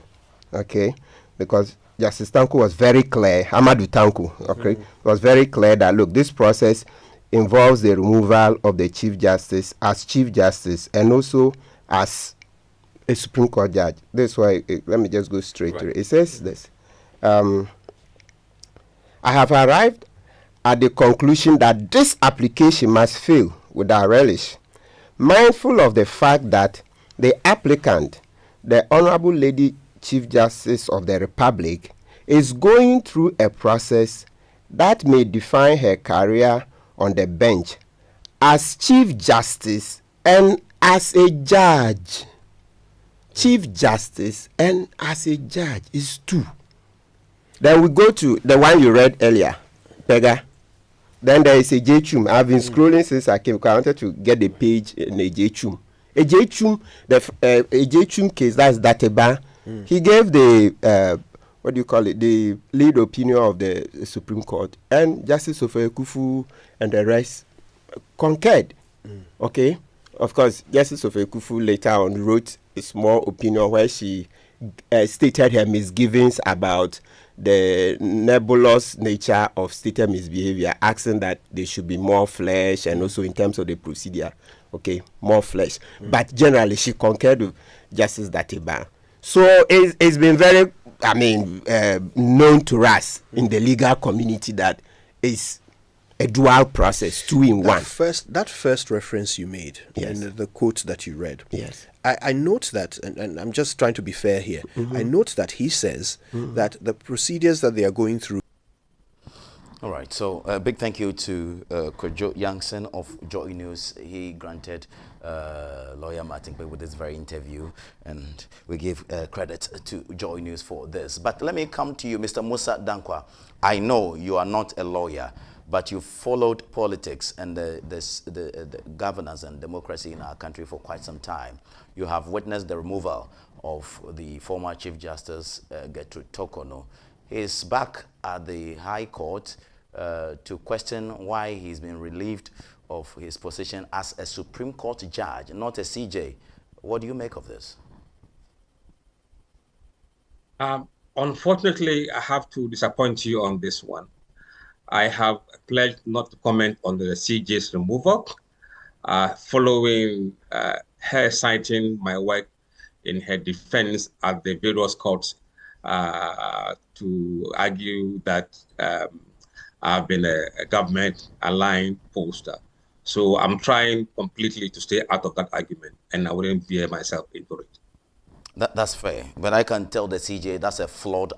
Okay? Because Justice Dankwah was very clear, Amadou Dankwah, okay, was very clear that, look, this process involves the removal of the Chief Justice as Chief Justice and also as a Supreme Court judge. That's why, let me just go straight to it. It says this. I have arrived at the conclusion that this application must fail without relish, mindful of the fact that the applicant, the Honorable Lady Chief Justice of the Republic, is going through a process that may define her career on the bench as Chief Justice and as a judge. Chief Justice and as a judge is 2. Then we go to the one you read earlier, Pega. Then there is a J-Chum. I've been scrolling since I came. I wanted to get the page in a J-Chum. A J-Chum, a J-Chum case, that's Dateba. He gave the what do you call it, the lead opinion of the Supreme Court, and Justice Ofoe Kufu and the rest concurred. Okay, of course, Justice Ofoe Kufu later on wrote a small opinion where she stated her misgivings about the nebulous nature of stated misbehavior, asking that there should be more flesh, and also in terms of the procedure, okay, more flesh. But generally, she concurred with Justice Datiba. So it's been very, known to us in the legal community that it's a dual process, 2 in 1. That first reference you made, yes, and the quote that you read, yes, I note that, and I'm just trying to be fair here, I note that he says that the procedures that they are going through. All right, so a big thank you to Kojo Youngson of Joy News. He granted lawyer Martin Kpe with this very interview, and we give credit to Joy News for this. But let me come to you, Mr. Mussah Dankwah. I know you are not a lawyer, but you followed politics and the governance and democracy in our country for quite some time. You have witnessed the removal of the former Chief Justice Gertrude Tokono. He's back at the High Court to question why he's been relieved of his position as a Supreme Court judge, not a CJ. What do you make of this? Unfortunately, I have to disappoint you on this one. I have pledged not to comment on the CJ's removal, following her citing my work in her defense at the various courts to argue that I've been a government-aligned pollster. So I'm trying completely to stay out of that argument, and I wouldn't veer myself into it. That's fair, but I can tell the CJ that's a flawed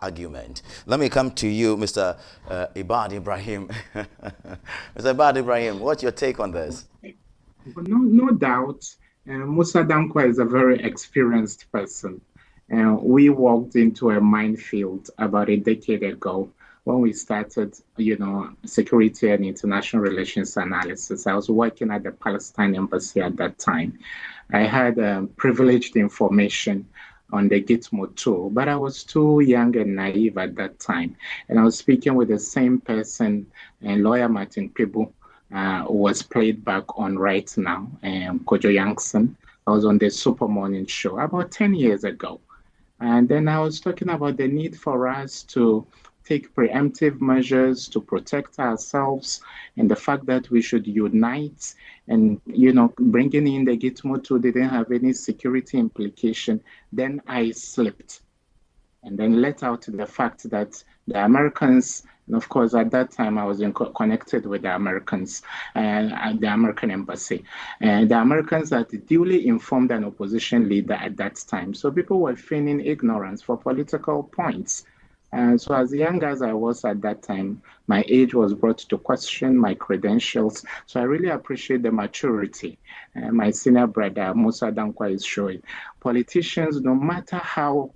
argument. Let me come to you, Mr. Irbad Ibrahim. Mr. Irbad Ibrahim, what's your take on this? No doubt, Mussah Dankwah is a very experienced person. We walked into a minefield about a decade ago when we started, security and international relations analysis. I was working at the Palestine Embassy at that time. I had privileged information on the Gitmo tool, but I was too young and naive at that time. And I was speaking with the same person, and lawyer Martin Kpe was played back on right now, Kojo Youngson. I was on the Super Morning Show about 10 years ago. And then I was talking about the need for us to take preemptive measures to protect ourselves, and the fact that we should unite, and bringing in the Gitmo tool didn't have any security implication. Then I slipped and then let out the fact that the Americans, and of course at that time I was connected with the Americans and the American embassy, and the Americans had duly informed an opposition leader at that time. So people were feigning ignorance for political points. So as young as I was at that time, my age was brought to question, my credentials. So I really appreciate the maturity my senior brother, Mussah Dankwah, is showing. Politicians, no matter how,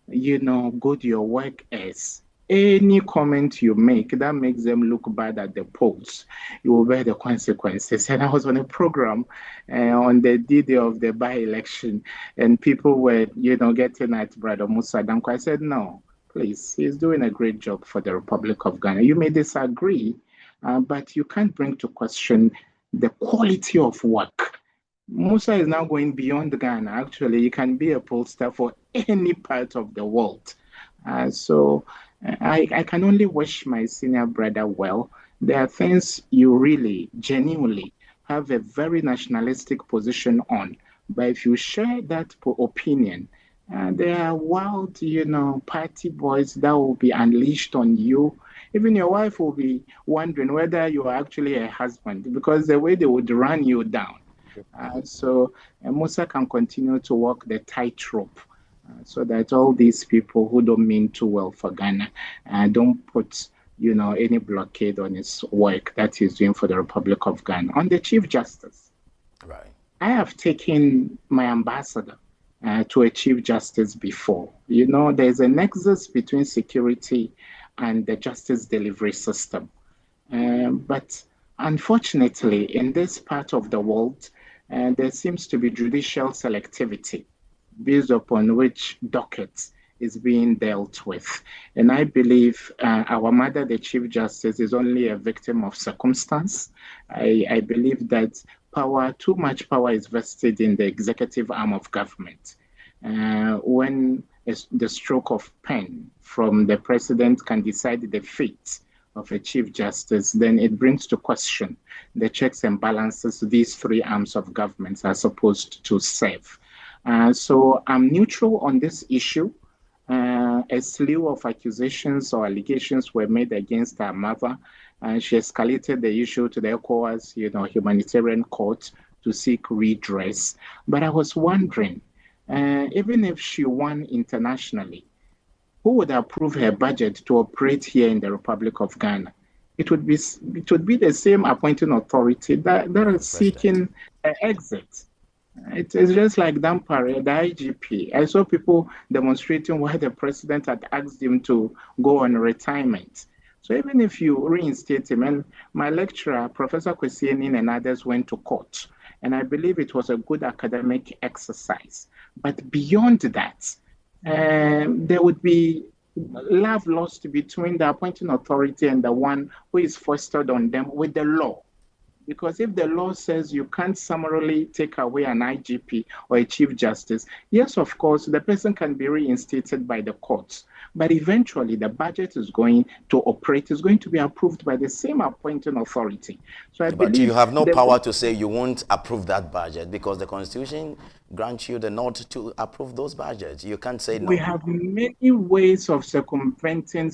good your work is, any comment you make that makes them look bad at the polls, you will bear the consequences. And I was on a program on the day of the by-election, and people were, getting at Brother Mussah Dankwah. I said, no. Please, he's doing a great job for the Republic of Ghana. You may disagree, but you can't bring to question the quality of work. Mussah is now going beyond Ghana. Actually, you can be a pollster for any part of the world. So I can only wish my senior brother well. There are things you really, genuinely have a very nationalistic position on. But if you share that opinion, there are wild, party boys that will be unleashed on you. Even your wife will be wondering whether you are actually a husband, because the way they would run you down. So Mussah can continue to walk the tightrope so that all these people who don't mean too well for Ghana don't put, any blockade on his work that he's doing for the Republic of Ghana. On the Chief Justice, right? I have taken my ambassador to a Chief Justice before. There's a nexus between security and the justice delivery system. But unfortunately, in this part of the world, there seems to be judicial selectivity based upon which docket is being dealt with. And I believe our mother, the Chief Justice, is only a victim of circumstance. I believe that too much power is vested in the executive arm of government. when the stroke of pen from the president can decide the fate of a chief justice, then it brings to question the checks and balances these three arms of government are supposed to serve. So I'm neutral on this issue. A slew of accusations or allegations were made against her mother, and she escalated the issue to the ECOWAS, humanitarian court to seek redress. But I was wondering, even if she won internationally, who would approve her budget to operate here in the Republic of Ghana? It would be the same appointing authority that is seeking an exit. It's just like Dampare, the IGP. I saw people demonstrating why the president had asked him to go on retirement. So even if you reinstate him, and my lecturer, Professor Kwesienin, and others went to court, and I believe it was a good academic exercise. But beyond that, there would be love lost between the appointing authority and the one who is foisted on them with the law. Because if the law says you can't summarily take away an IGP or a chief justice, yes, of course, the person can be reinstated by the courts. But eventually, the budget is going to operate, is going to be approved by the same appointing authority. So but you have no power to say you won't approve that budget because the Constitution grants you the nod to approve those budgets. You can't say no. We have many ways of circumventing,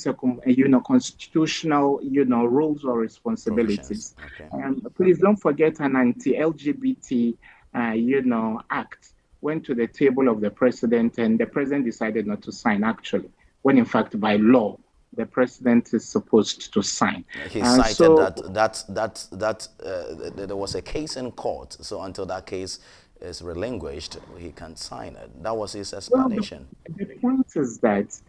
constitutional, roles or responsibilities. Okay. Please don't forget an anti-LGBT, act went to the table of the president, and the president decided not to sign. Actually, when in fact by law the president is supposed to sign. He cited that there was a case in court, so until that case is relinquished, he can't sign it. That was his explanation. Well, the point is that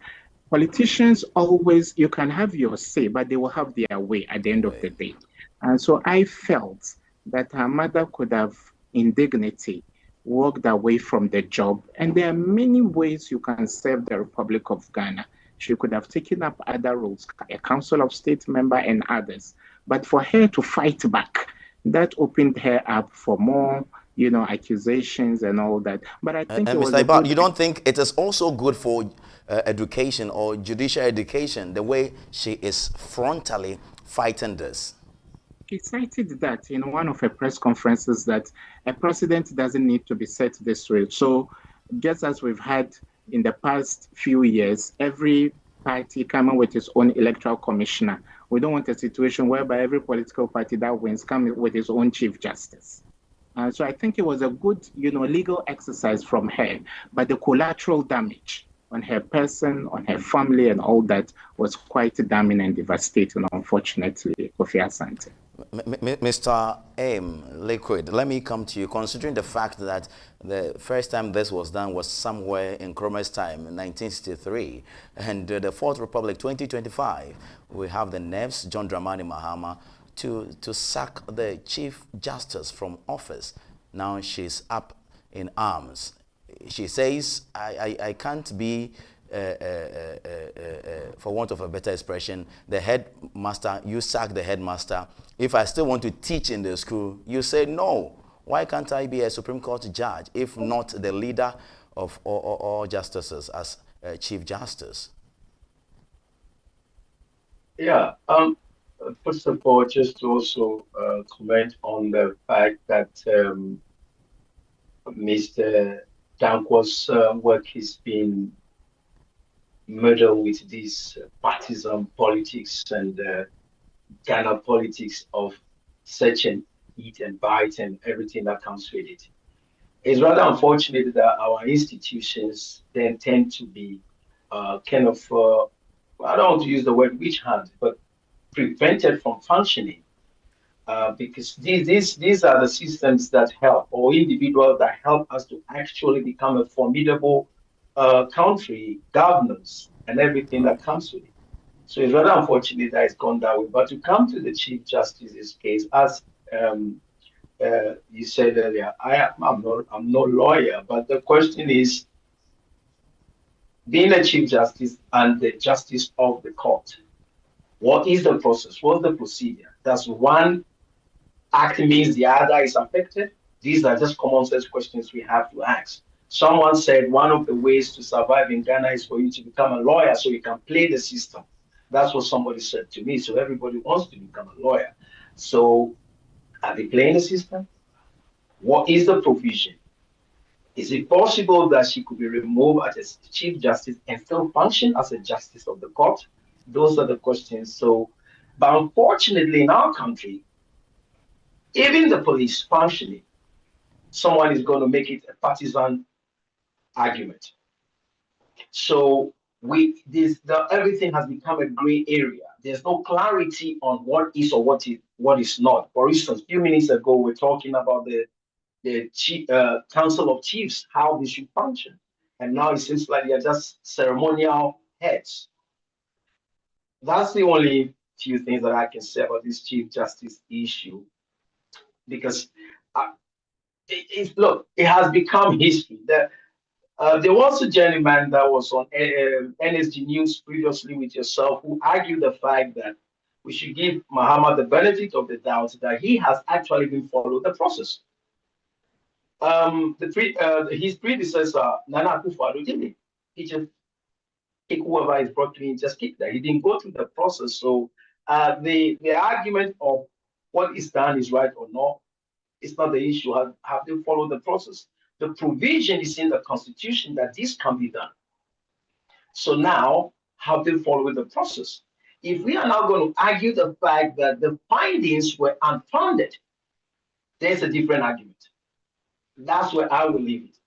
politicians always, you can have your say, but they will have their way at the end of the day. And so I felt that her mother could have, in dignity, walked away from the job. And there are many ways you can serve the Republic of Ghana. She could have taken up other roles, a Council of State member and others. But for her to fight back, that opened her up for more, accusations and all that. But I think Mr. Irbad, you don't think it is also good for education or judicial education, the way she is frontally fighting this? She cited that in one of her press conferences that a president doesn't need to be set this way. So just as we've had in the past few years, every party coming with its own electoral commissioner. We don't want a situation whereby every political party that wins comes with its own chief justice. So I think it was a good, legal exercise from her, but the collateral damage on her person, on her family, and all that was quite damning and devastating, unfortunately, Kofi Asante. Mr. Eamn, Liquid, let me come to you. Considering the fact that the first time this was done was somewhere in Cromer's time, in 1963, and the Fourth Republic, 2025, we have the nerves, John Dramani Mahama, to sack the Chief Justice from office. Now she's up in arms. She says, I can't be, for want of a better expression, the headmaster. You sack the headmaster. If I still want to teach in the school, you say no. Why can't I be a Supreme Court judge, if not the leader of all justices as Chief Justice? Yeah. First of all, just to also comment on the fact that Mr. Dankwah's work has been murdered with this partisan politics and Ghana politics of search and eat and bite and everything that comes with it. It's rather unfortunate that our institutions then tend to be kind of, I don't want to use the word witch hunt, but prevented from functioning because these are the systems that help, or individuals that help us to actually become a formidable country, governance, and everything that comes with it. So it's rather unfortunate that it's gone that way. But to come to the Chief Justice's case, as you said earlier, I'm no lawyer, but the question is, being a Chief Justice and the Justice of the Court, what is the process? What's the procedure? Does one act means the other is affected? These are just common sense questions we have to ask. Someone said one of the ways to survive in Ghana is for you to become a lawyer so you can play the system. That's what somebody said to me. So everybody wants to become a lawyer. So are they playing the system? What is the provision? Is it possible that she could be removed as a Chief Justice and still function as a Justice of the Court? Those are the questions. So, but unfortunately, in our country, even the police functioning, someone is going to make it a partisan argument. So everything has become a gray area. There's no clarity on what is or what is not. For instance, a few minutes ago, we're talking about the Council of Chiefs, how they should function. And now it seems like they're just ceremonial heads. That's the only few things that I can say about this Chief Justice issue. Because look, it has become history. There was a gentleman that was on NSG News previously with yourself who argued the fact that we should give Muhammad the benefit of the doubt that he has actually been followed the process. His predecessor, Nana Akufo-Addo, didn't he? Just kick whoever is brought to him, just kick that. He didn't go through the process. So the argument of what is done is right or not, it's not the issue. Have they followed the process? The provision is in the Constitution that this can be done. So now, have they followed the process? If we are now going to argue the fact that the findings were unfounded, there's a different argument. That's where I will leave it.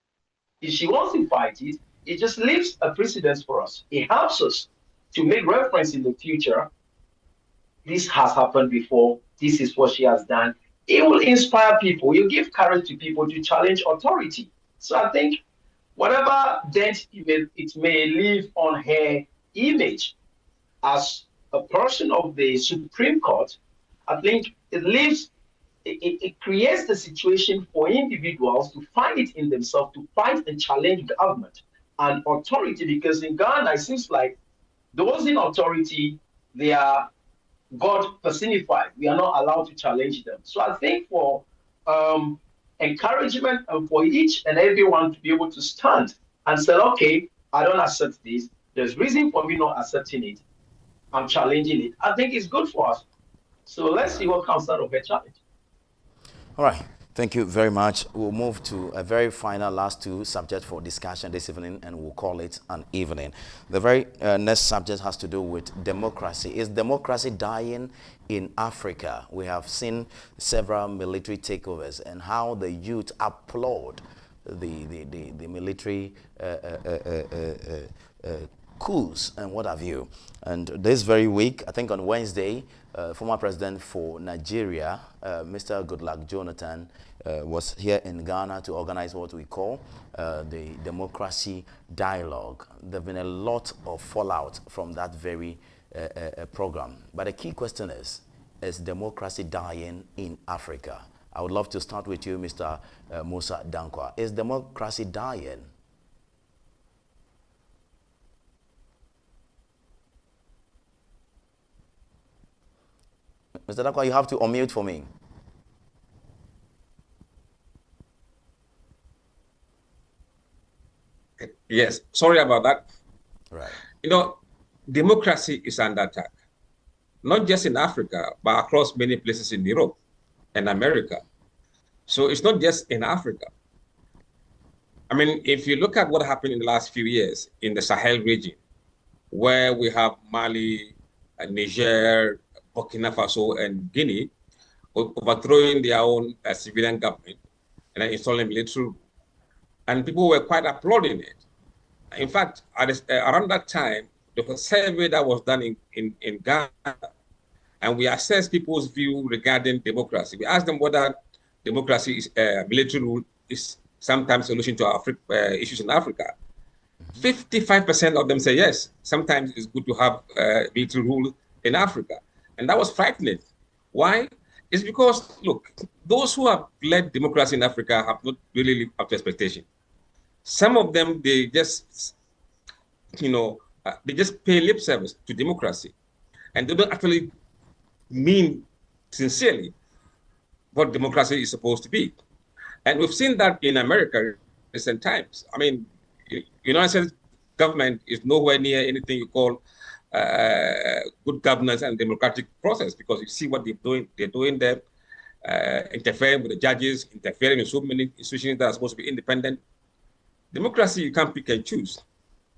If she wants to fight it, it just leaves a precedence for us. It helps us to make reference in the future. This has happened before. This is what she has done. It will inspire people. It will give courage to people to challenge authority. So I think whatever dent it may leave on her image as a person of the Supreme Court, I think it creates the situation for individuals to find it in themselves to fight and challenge government and authority, because in Ghana, it seems like those in authority, they are God personified. We are not allowed to challenge them. So I think for encouragement and for each and everyone to be able to stand and say, okay, I don't accept this. There's reason for me not accepting it. I'm challenging it. I think it's good for us. So let's see what comes out of her challenge. All right. Thank you very much. We'll move to a very final last two subjects for discussion this evening, and we'll call it an evening. The very next subject has to do with democracy. Is democracy dying in Africa? We have seen several military takeovers and how the youth applaud the military coups and what have you. And this very week, I think on Wednesday, former president for Nigeria, Mr. Goodluck Jonathan, was here in Ghana to organize what we call the Democracy Dialogue. There have been a lot of fallout from that very program. But the key question is democracy dying in Africa? I would love to start with you, Mr. Mussah Dankwah. Is democracy dying? Mr. Dankwah, you have to unmute for me. Yes, sorry about that. Right. You know, democracy is under attack, not just in Africa, but across many places in Europe and America. So it's not just in Africa. I mean, if you look at what happened in the last few years in the Sahel region, where we have Mali, Niger, Burkina Faso, and Guinea overthrowing their own civilian government and then installing military rule. And people were quite applauding it. In fact, around that time, there was a survey that was done in Ghana, and we assessed people's view regarding democracy. We asked them whether democracy is military rule is sometimes a solution to our issues in Africa. 55% of them say yes, sometimes it's good to have military rule in Africa. And that was frightening. Why? It's because, look, those who have led democracy in Africa have not really lived up to expectation. Some of them, they just, they just pay lip service to democracy. And they don't actually mean sincerely what democracy is supposed to be. And we've seen that in America recent times. I mean, United States government is nowhere near anything you call good governance and democratic process, because you see what they're doing. They're doing there, interfering with the judges, interfering in so many institutions that are supposed to be independent. Democracy, you can't pick and choose.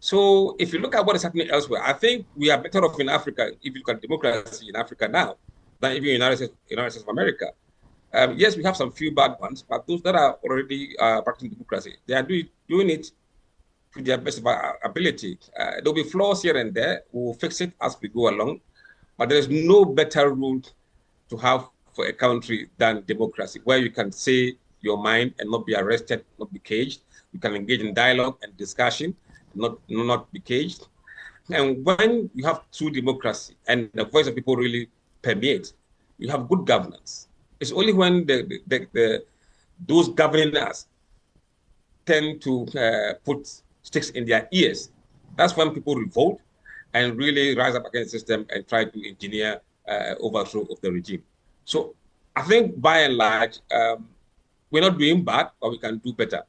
So if you look at what is happening elsewhere, I think we are better off in Africa if you look at democracy in Africa now than even United States of America. Yes, we have some few bad ones, but those that are already practicing democracy, they are doing it to their best of our ability. There'll be flaws here and there. We'll fix it as we go along, but there is no better rule to have for a country than democracy, where you can say your mind and not be arrested, not be caged. You can engage in dialogue and discussion, not be caged. And when you have true democracy and the voice of people really permeates, you have good governance. It's only when those governing us tend to put sticks in their ears, that's when people revolt and really rise up against the system and try to engineer overthrow of the regime. So I think by and large, we're not doing bad, but we can do better.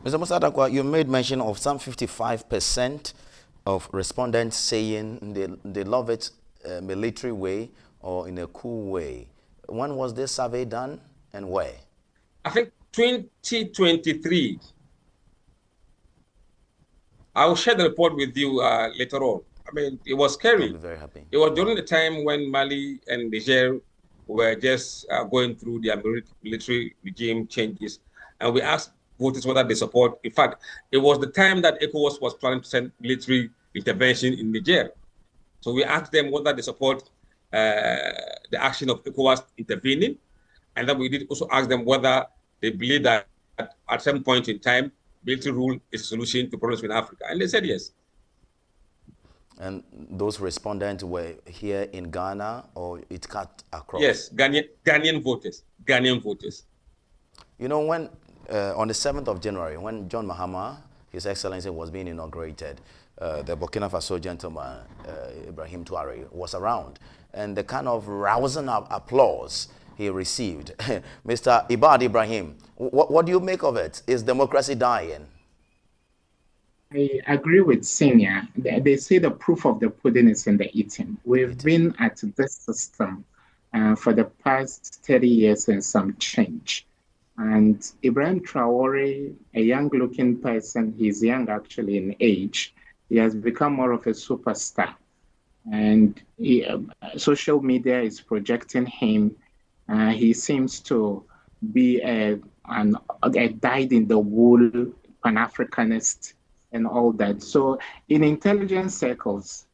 Mr. Mussah Dankwah, you made mention of some 55% of respondents saying they love it military way or in a cool way. When was this survey done and where? I think 2023. I will share the report with you later on. I mean, it was scary. I'll be very happy. It was during the time when Mali and Niger were just going through their military regime changes, and we asked voters whether they support. In fact, it was the time that ECOWAS was planning to send military intervention in Niger. So we asked them whether they support the action of ECOWAS intervening, and then we did also ask them whether they believe that at some point in time, military rule is a solution to problems in Africa, and they said yes. And those respondents were here in Ghana, or it cut across? Yes, Ghanaian voters. Ghanaian voters. You know, when on the 7th of January, when John Mahama, His Excellency, was being inaugurated, the Burkina Faso gentleman, Ibrahim Touare, was around, and the kind of rousing applause he received. Mr. Irbad Ibrahim, what do you make of it? Is democracy dying? I agree with Senior. They say the proof of the pudding is in the eating. We've been at this system for the past 30 years and some change. And Ibrahim Traore, a young-looking person, he's young actually in age, he has become more of a superstar. And social media is projecting him. He seems to be a dyed-in-the-wool Pan-Africanist and all that. So in intelligence circles,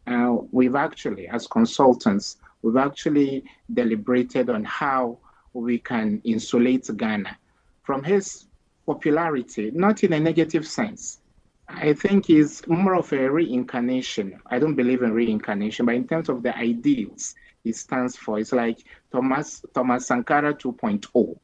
we've actually, as consultants, we've actually deliberated on how we can insulate Ghana from his popularity, not in a negative sense. I think he's more of a reincarnation. I don't believe in reincarnation, but in terms of the ideals he stands for, it's like Thomas Sankara 2.0.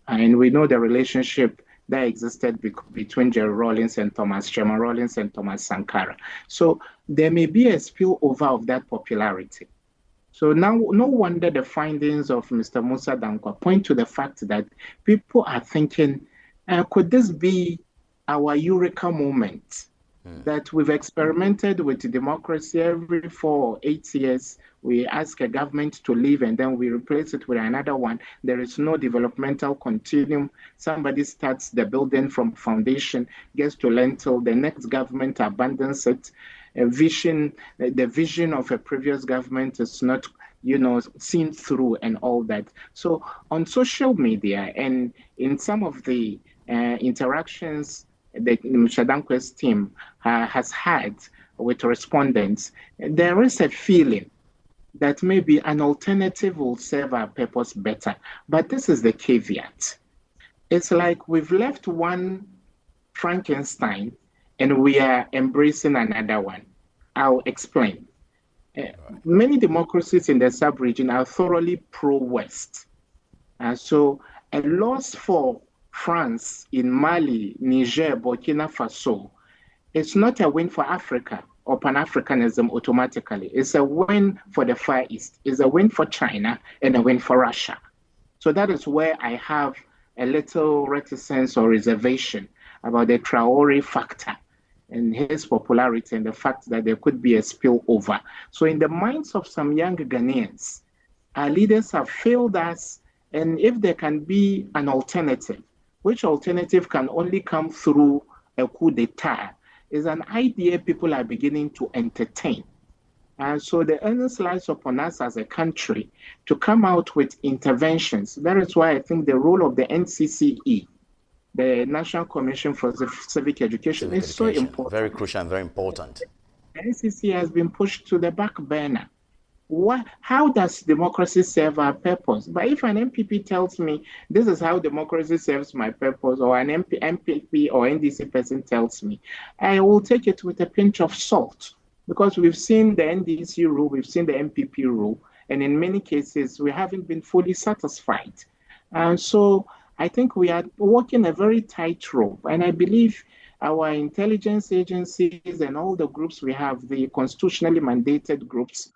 And we know the relationship that existed between Jerry Rawlings and Chairman Rawlings and Thomas Sankara. So there may be a spillover of that popularity. So now, no wonder the findings of Mr. Mussah Dankwah point to the fact that people are thinking, could this be our eureka moment? That we've experimented with democracy every 4 or 8 years. We ask a government to leave and then we replace it with another one. There is no developmental continuum. Somebody starts the building from foundation, gets to lintel, the next government abandons it. The vision of a previous government is not, seen through and all that. So on social media and in some of the interactions that Mussah Dankwah's team has had with respondents, there is a feeling that maybe an alternative will serve our purpose better. But this is the caveat. It's like we've left one Frankenstein and we are embracing another one. I'll explain. Many democracies in the sub-region are thoroughly pro-West. So a loss for France in Mali, Niger, Burkina Faso, it's not a win for Africa or Pan-Africanism automatically. It's a win for the Far East. It's a win for China and a win for Russia. So that is where I have a little reticence or reservation about the Traore factor and his popularity and the fact that there could be a spillover. So in the minds of some young Ghanaians, our leaders have failed us, and if there can be an alternative, which alternative can only come through a coup d'etat, is an idea people are beginning to entertain. And so the onus lies upon us as a country to come out with interventions. That is why I think the role of the NCCE, the National Commission for Civic Education, is so important. Very crucial and very important. The NCCE has been pushed to the back burner. How does democracy serve our purpose? But if an MPP tells me this is how democracy serves my purpose, or an MPP or NDC person tells me, I will take it with a pinch of salt, because we've seen the NDC rule, we've seen the MPP rule, and in many cases, we haven't been fully satisfied. And so I think we are walking a very tight rope, and I believe our intelligence agencies and all the groups we have, the constitutionally mandated groups,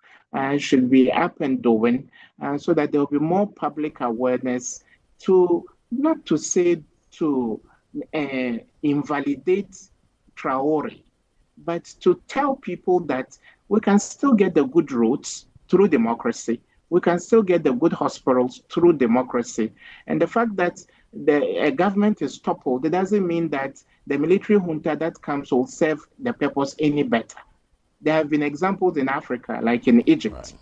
should be up and doing, so that there will be more public awareness to, not to say to invalidate Traore, but to tell people that we can still get the good roads through democracy. We can still get the good hospitals through democracy. And the fact that the government is toppled, it doesn't mean that the military junta that comes will serve the purpose any better. There have been examples in Africa, like in Egypt.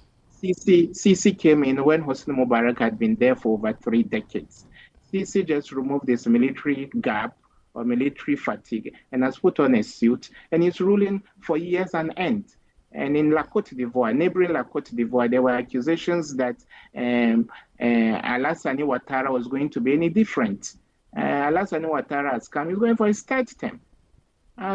Right. Sisi came in when Hosni Mubarak had been there for over 3 decades. Sisi just removed this military gap or military fatigue and has put on a suit, and is ruling for years on end. And in La Côte d'Ivoire, neighboring La Côte d'Ivoire, there were accusations that Alassane Ouattara was going to be any different. Alassane Ouattara has come, he's going for his 3rd term.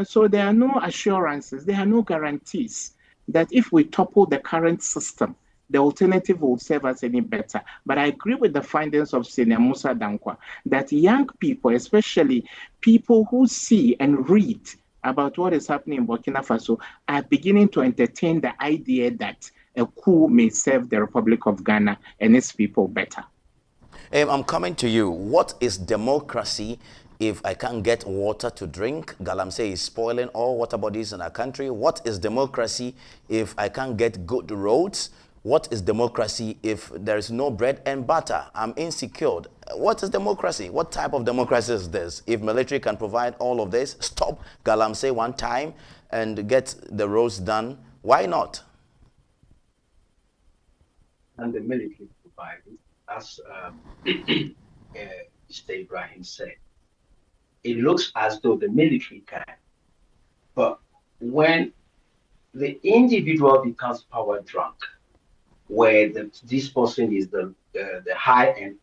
So there are no assurances, there are no guarantees that if we topple the current system, the alternative will serve us any better. But I agree with the findings of Senior Mussah Dankwah that young people, especially people who see and read about what is happening in Burkina Faso, are beginning to entertain the idea that a coup may serve the Republic of Ghana and its people better. I'm coming to you. What is democracy if I can't get water to drink? Galamsey is spoiling all water bodies in our country. What is democracy if I can't get good roads? What is democracy if there is no bread and butter? I'm insecure. What is democracy? What type of democracy is this? If military can provide all of this, stop Galamsey one time and get the roads done, why not? And the military provide it, as Mr. Ibrahim said. It looks as though the military can. But when the individual becomes power drunk, where this person is the high end,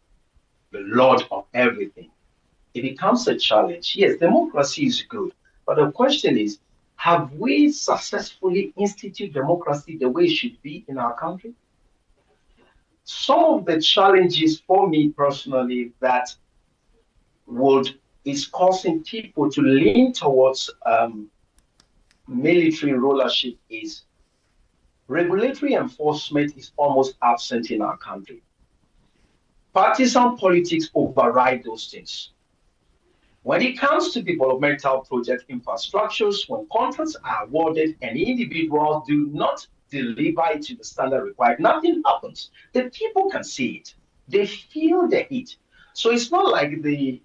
the lord of everything, it becomes a challenge. Yes, democracy is good. But the question is, have we successfully instituted democracy the way it should be in our country? Some of the challenges for me personally that is causing people to lean towards military rulership is regulatory enforcement is almost absent in our country. Partisan politics override those things. When it comes to developmental project infrastructures, when contracts are awarded and individuals do not deliver it to the standard required, nothing happens. The people can see it. They feel the heat. So it's not like the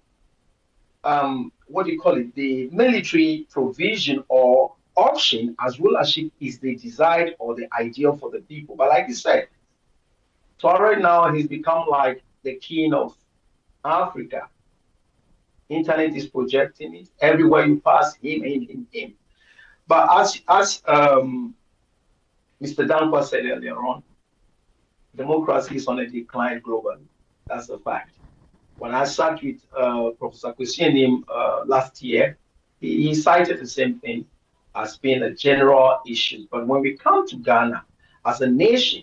the military provision or option as rulership is the desired or the ideal for the people. But like you said, Traore now he's become like the king of Africa. Internet is projecting it. Everywhere you pass, him. But as Mr. Dankwah said earlier on, democracy is on a decline globally. That's a fact. When I sat with Professor Kwesi last year, he cited the same thing as being a general issue. But when we come to Ghana, as a nation,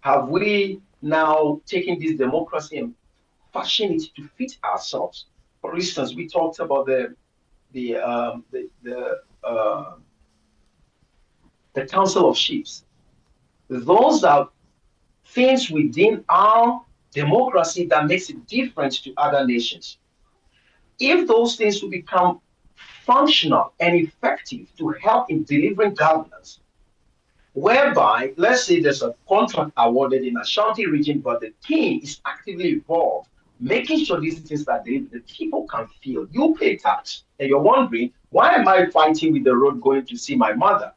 have we now taken this democracy and fashioned it to fit ourselves? For instance, we talked about the Council of Chiefs. Those are things within our democracy that makes it different to other nations. if those things will become functional and effective to help in delivering governance, whereby, let's say there's a contract awarded in Ashanti region, but the king is actively involved, making sure these things are delivered, the people can feel. You pay tax, and you're wondering, why am I fighting with the road going to see my mother?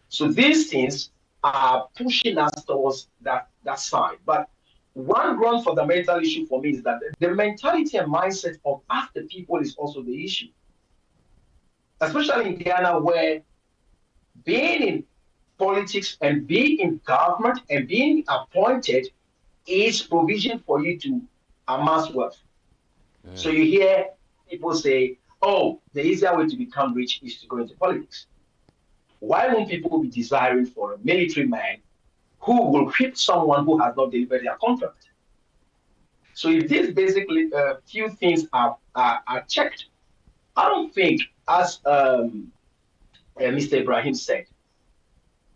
So these things are pushing us towards that side. But one fundamental issue for me is that the mentality and mindset of us, the people, is also the issue. Especially in Ghana, where being in politics and being in government and being appointed is provision for you to amass wealth. So you hear people say, oh, the easier way to become rich is to go into politics. Why won't people be desiring for a military man who will hit someone who has not delivered their contract? So if these basically few things are checked, I don't think, as Mr. Ibrahim said,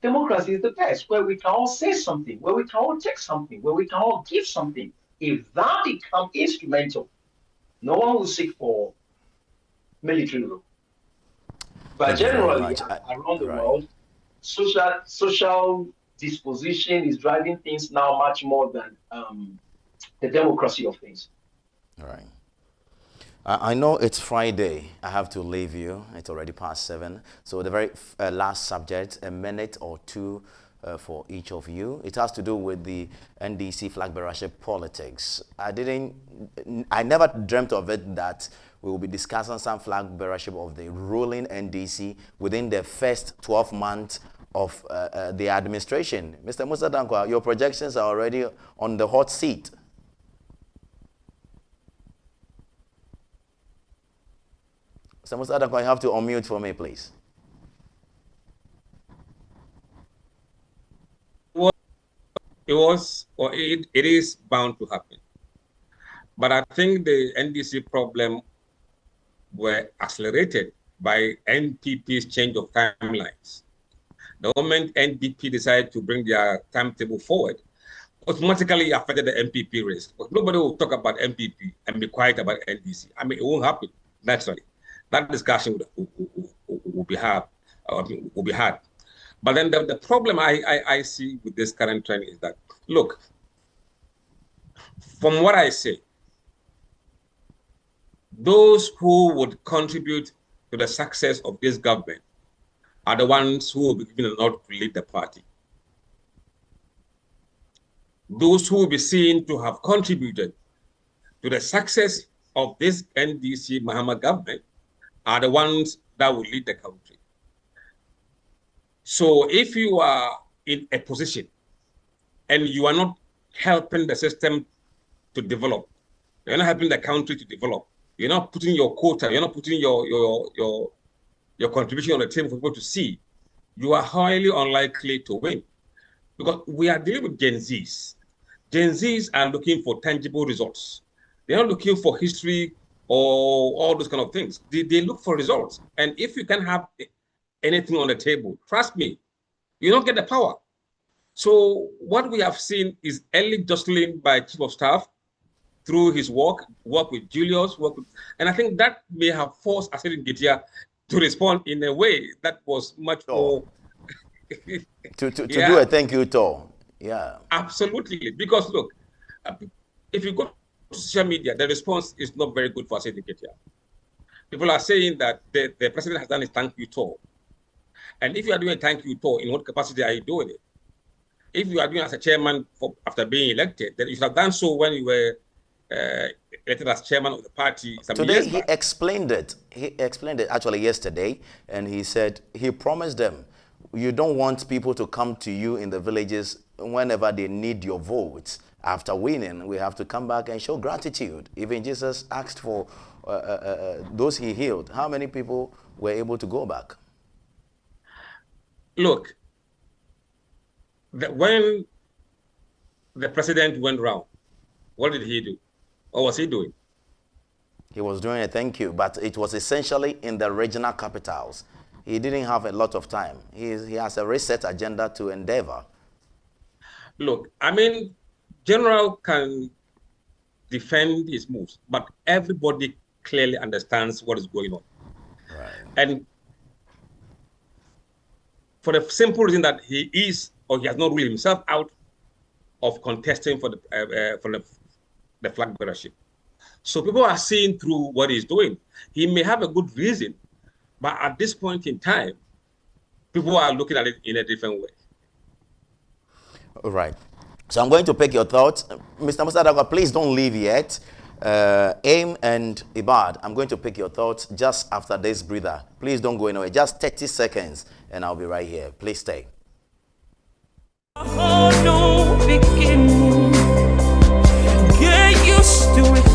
democracy is the best, where we can all say something, where we can all take something, where we can all give something. If that becomes instrumental, no one will seek for military rule. But generally, around the world, social disposition is driving things now much more than the democracy of things. All right. I know it's Friday. I have to leave you. It's already past 7. So the very last subject, a minute or two for each of you. It has to do with the NDC flag bearership politics. I never dreamt of it that we will be discussing some flag bearership of the ruling NDC within the first 12 months of the administration. Mr. Mussah Dankwah, your projections are already on the hot seat. Mr. Mussah Dankwah, you have to unmute for me, please. It is bound to happen. But I think the NDC problem were accelerated by NPP's change of timelines. The moment NDP decided to bring their timetable forward, automatically affected the MPP race. But nobody will talk about MPP and be quiet about NDC. I mean, it won't happen naturally. That discussion will be hard. But then the problem I see with this current trend is that, look, from what I say, those who would contribute to the success of this government are the ones who will be given a nod to lead the party. Those who will be seen to have contributed to the success of this NDC Mahama government are the ones that will lead the country. So if you are in a position and you are not helping the system to develop, you're not helping the country to develop, you're not putting your quota, you're not putting your contribution on the table for people to see, you are highly unlikely to win. Because we are dealing with Gen Zs. Gen Zs are looking for tangible results. They're not looking for history or all those kind of things. They look for results. And if you can have anything on the table, trust me, you don't get the power. So what we have seen is early jostling by Chief of Staff through his work with Julius, and I think that may have forced Asedi Nketia to respond in a way that was much more... to do a thank you tour. Yeah. Absolutely. Because look, if you go to social media, the response is not very good for Asedi Nketia. People are saying that the president has done his thank you tour. And if you are doing a thank you tour, in what capacity are you doing it? If you are doing as a chairman after being elected, then you should have done so when you were elected as chairman of the party some Today years he back. explained it. He explained it actually yesterday, and he said he promised them, you don't want people to come to you in the villages whenever they need your votes. After winning, we have to come back and show gratitude. Even Jesus asked for those he healed. How many people were able to go back? Look, when the president went round, what did he do? What was he doing? He was doing a thank you, but it was essentially in the regional capitals. He didn't have a lot of time. He has a reset agenda to endeavor. Look, I mean, General can defend his moves, but everybody clearly understands what is going on. Right. And for the simple reason that he is, or he has not ruled himself out of contesting for the flag bearership. So people are seeing through what he's doing. He may have a good reason, but at this point in time, people are looking at it in a different way. All right. So I'm going to pick your thoughts. Mr. Mussah Dankwah, please don't leave yet. Eamn and Irbad, I'm going to pick your thoughts just after this breather. Please don't go anywhere. Just 30 seconds and I'll be right here. Please stay. Oh, no beginning. Get used to it.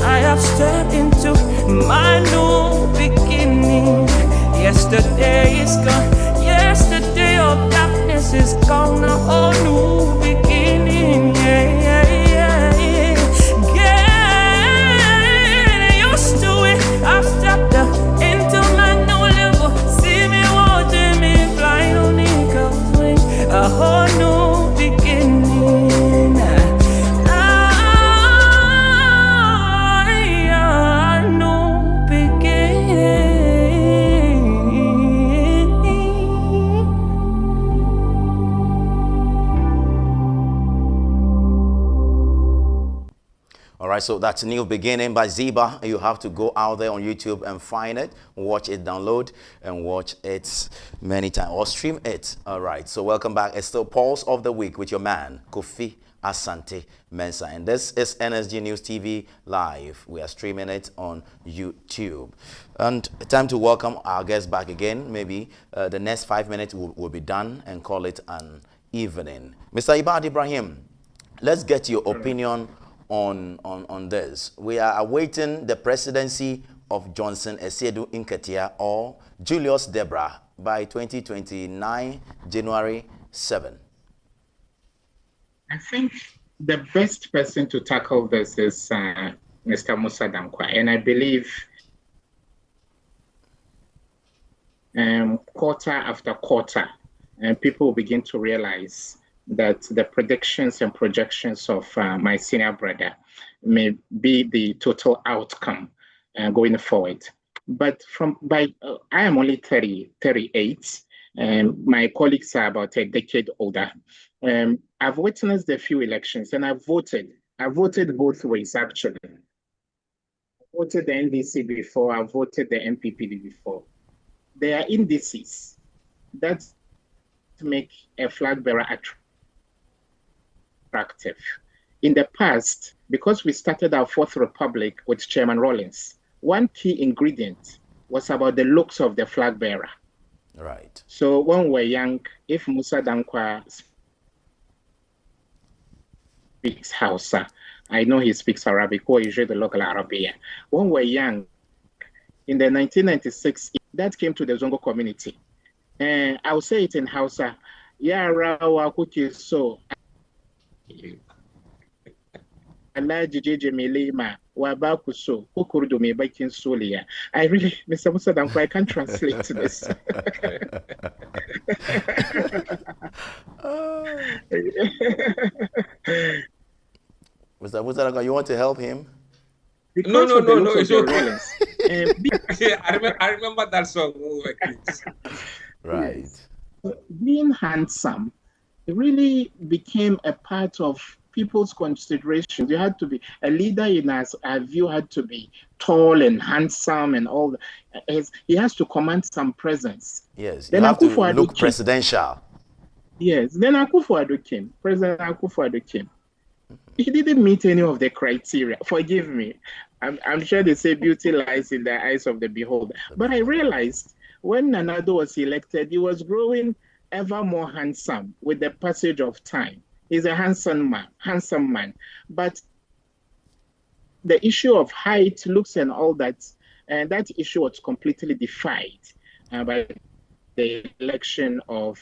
I have stepped into my new beginning. Yesterday is gone. Yesterday of darkness is gone. A new beginning. Yeah, yeah, yeah, yeah. Get used to it. I've stepped into my new level. See me watching me fly on eagle's wing. A whole new beginning. All right, so that's New Beginning by Ziba. You have to go out there on YouTube and find it, watch it, download, and watch it many times, or stream it. All right, so welcome back. It's still Pulse of the Week with your man, Kofi Asante Mensah. And this is NSG News TV Live. We are streaming it on YouTube. And time to welcome our guests back again. Maybe the next 5 minutes will be done and call it an evening. Mr. Irbad Ibrahim, let's get your opinion on this. We are awaiting the presidency of Johnson Asiedu Nketia or Julius Debra by 2029, January 7. I think the best person to tackle this is Mr. Mussah Dankwah, and I believe quarter after quarter, people will begin to realize that the predictions and projections of my senior brother may be the total outcome going forward. But I am only 38, and my colleagues are about a decade older. I've witnessed a few elections, and I voted both ways, actually. I voted the NDC before, I voted the MPP before. There are indices that make a flag bearer attractive. In the past, because we started our Fourth Republic with Chairman Rawlings, one key ingredient was about the looks of the flag bearer. Right. So when we were young, if Mussah Dankwah speaks Hausa, I know he speaks Arabic or usually the local Arabia. When we were young, in the 1996, that came to the Zongo community. And I'll say it in Hausa. Yara kuki so. I really, Mr. Mussah Dankwah, I can't translate this. Mr. Mussah Dankwah, you want to help him? No, it's okay. I remember that song. Right. Yes. Being handsome, it really became a part of people's considerations. You had to be a leader in our view, had to be tall and handsome and all that. He has to command some presence. Yes, you have to look presidential. Yes, then Akufo-Addo came. President Akufo-Addo came. He didn't meet any of the criteria. Forgive me. I'm sure they say beauty lies in the eyes of the beholder. But I realized when Nana-Addo was elected, he was growing ever more handsome with the passage of time. He's a handsome man. But the issue of height, looks, and all that, and that issue was completely defied by the election of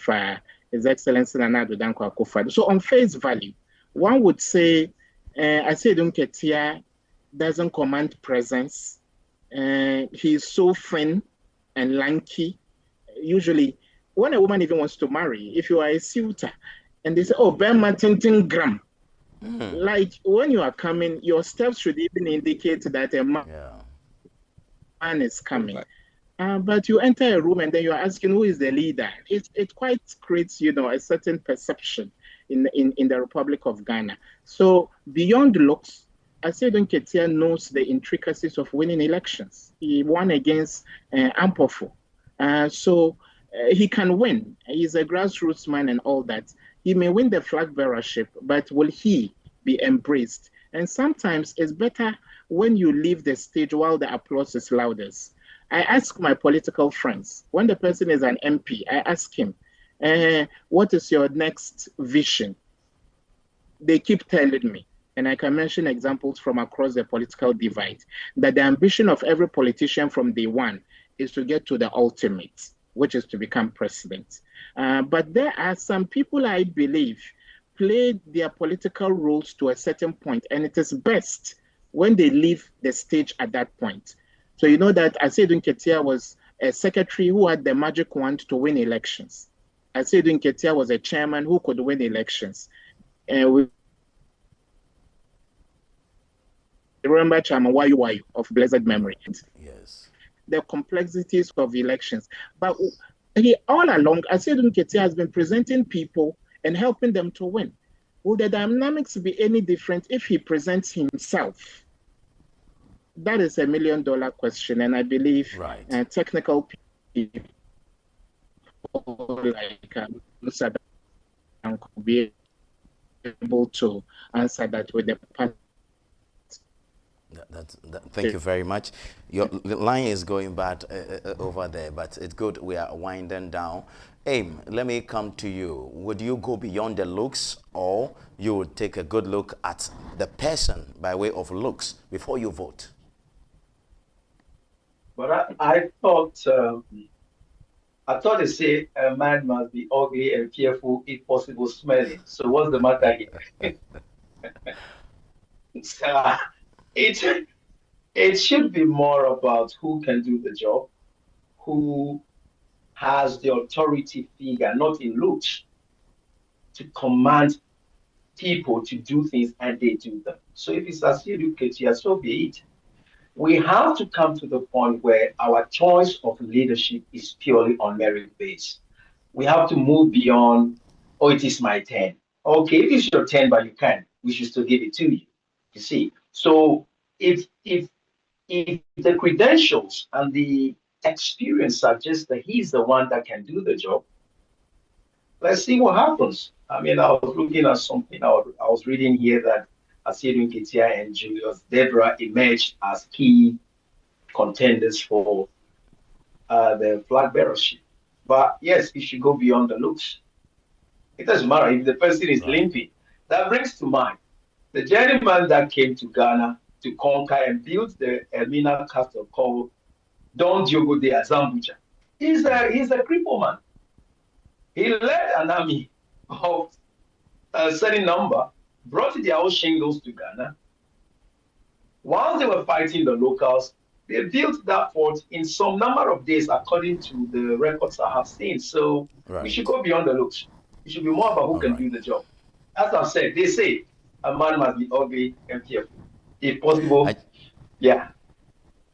His Excellency Nana-Addo Dankwa Akufo-Addo. So on face value, one would say Asiedu Nketia doesn't command presence. He's so thin and lanky. Usually, when a woman even wants to marry, if you are a suitor, and they say, oh, Bema Tintin Gram. Like when you are coming, your steps should even indicate that a man is coming. But you enter a room and then you're asking who is the leader. It quite creates, a certain perception in the Republic of Ghana. So beyond looks, Asedu Nketia knows the intricacies of winning elections. He won against Ampofo. So he can win. He's a grassroots man and all that. He may win the flag bearership, but will he be embraced? And sometimes it's better when you leave the stage while the applause is loudest. I ask my political friends, when the person is an MP, I ask him, what is your next vision? They keep telling me, and I can mention examples from across the political divide, that the ambition of every politician from day one is to get to the ultimate, which is to become president. But there are some people, I believe, play their political roles to a certain point, and it is best when they leave the stage at that point. So you know that Asedu Nketia was a secretary who had the magic wand to win elections. Asedu Nketia was a chairman who could win elections. We remember Chairman Wayu of blessed memory. Yes. The complexities of elections. But he all along, Asedu Nketia has been presenting people and helping them to win. Will the dynamics be any different if he presents himself? That is $1 million question, and I believe technical people like Mussah Dankwah could be able to answer that with the past. Thank you very much. Your line is going bad over there, but it's good we are winding down. Eamn, let me come to you. Would you go beyond the looks, or you would take a good look at the person by way of looks before you vote? But I thought they say a man must be ugly and fearful, if possible, smelling. So what's the matter here? So, it should be more about who can do the job, who has the authority figure, not in looks, to command people to do things, and they do them. So if it's Asedu Nketia, so be it. We have to come to the point where our choice of leadership is purely on merit based. We have to move beyond, oh, it is my turn. Okay, it is your turn, but you can. We should still give it to you. You see. So if the credentials and the experience suggest that he's the one that can do the job, let's see what happens. I mean, I was looking at something. I was reading here that Asedu Nketia and Julius Debra emerged as key contenders for the flag bearership. But yes, it should go beyond the looks. It doesn't matter if the person is limping. That brings to mind the gentleman that came to Ghana to conquer and build the Elmina castle called Don Diogo de Azambuja. He's a cripple man. He led an army of a certain number, brought their own shingles to Ghana. While they were fighting the locals, they built that fort in some number of days, according to the records I have seen. So we should go beyond the looks. It should be more about who can do the job. As I've said, they say a man must be ugly and fearful. If possible,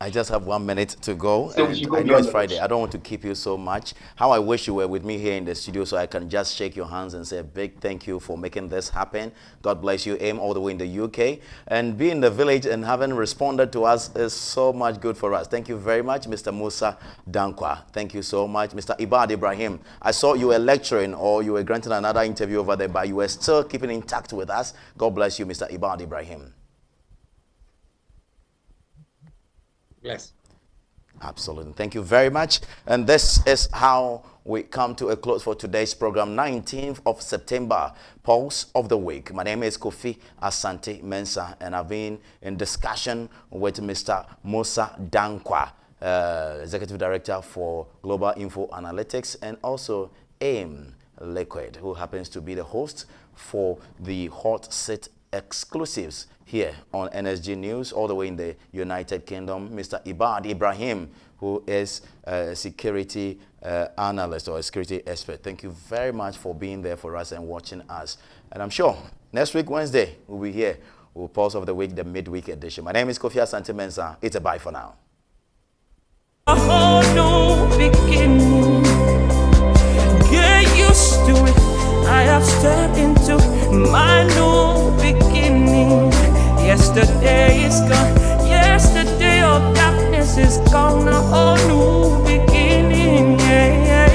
I just have 1 minute to go. So And I know it's Friday. I don't want to keep you so much. How I wish you were with me here in the studio so I can just shake your hands and say a big thank you for making this happen. God bless you, Eamn, all the way in the UK. And being in the village and having responded to us is so much good for us. Thank you very much, Mr. Mussah Dankwah. Thank you so much, Mr. Irbad Ibrahim. I saw you were lecturing or you were granting another interview over there, but you were still keeping in touch with us. God bless you, Mr. Irbad Ibrahim. Yes. Absolutely. Thank you very much. And this is how we come to a close for today's program, 19th of September, Pulse of the Week. My name is Kofi Asante Mensah, and I've been in discussion with Mr. Mussah Dankwah, Executive Director for Global Info Analytics, and also Eamn Liquid, who happens to be the host for the Hot Seat exclusives here on NSG News, all the way in the United Kingdom. Mr. Irbad Ibrahim, who is a security analyst or a security expert. Thank you very much for being there for us and watching us. And I'm sure next week, Wednesday, we'll be here with Pulse of the Week, the midweek edition. My name is Kofi Asante Mensah. It's a bye for now. A whole new beginning. Get used to it. I have stepped into my new beginning. Yesterday is gone. Yesterday of darkness is gone. A whole new beginning. Yeah, yeah.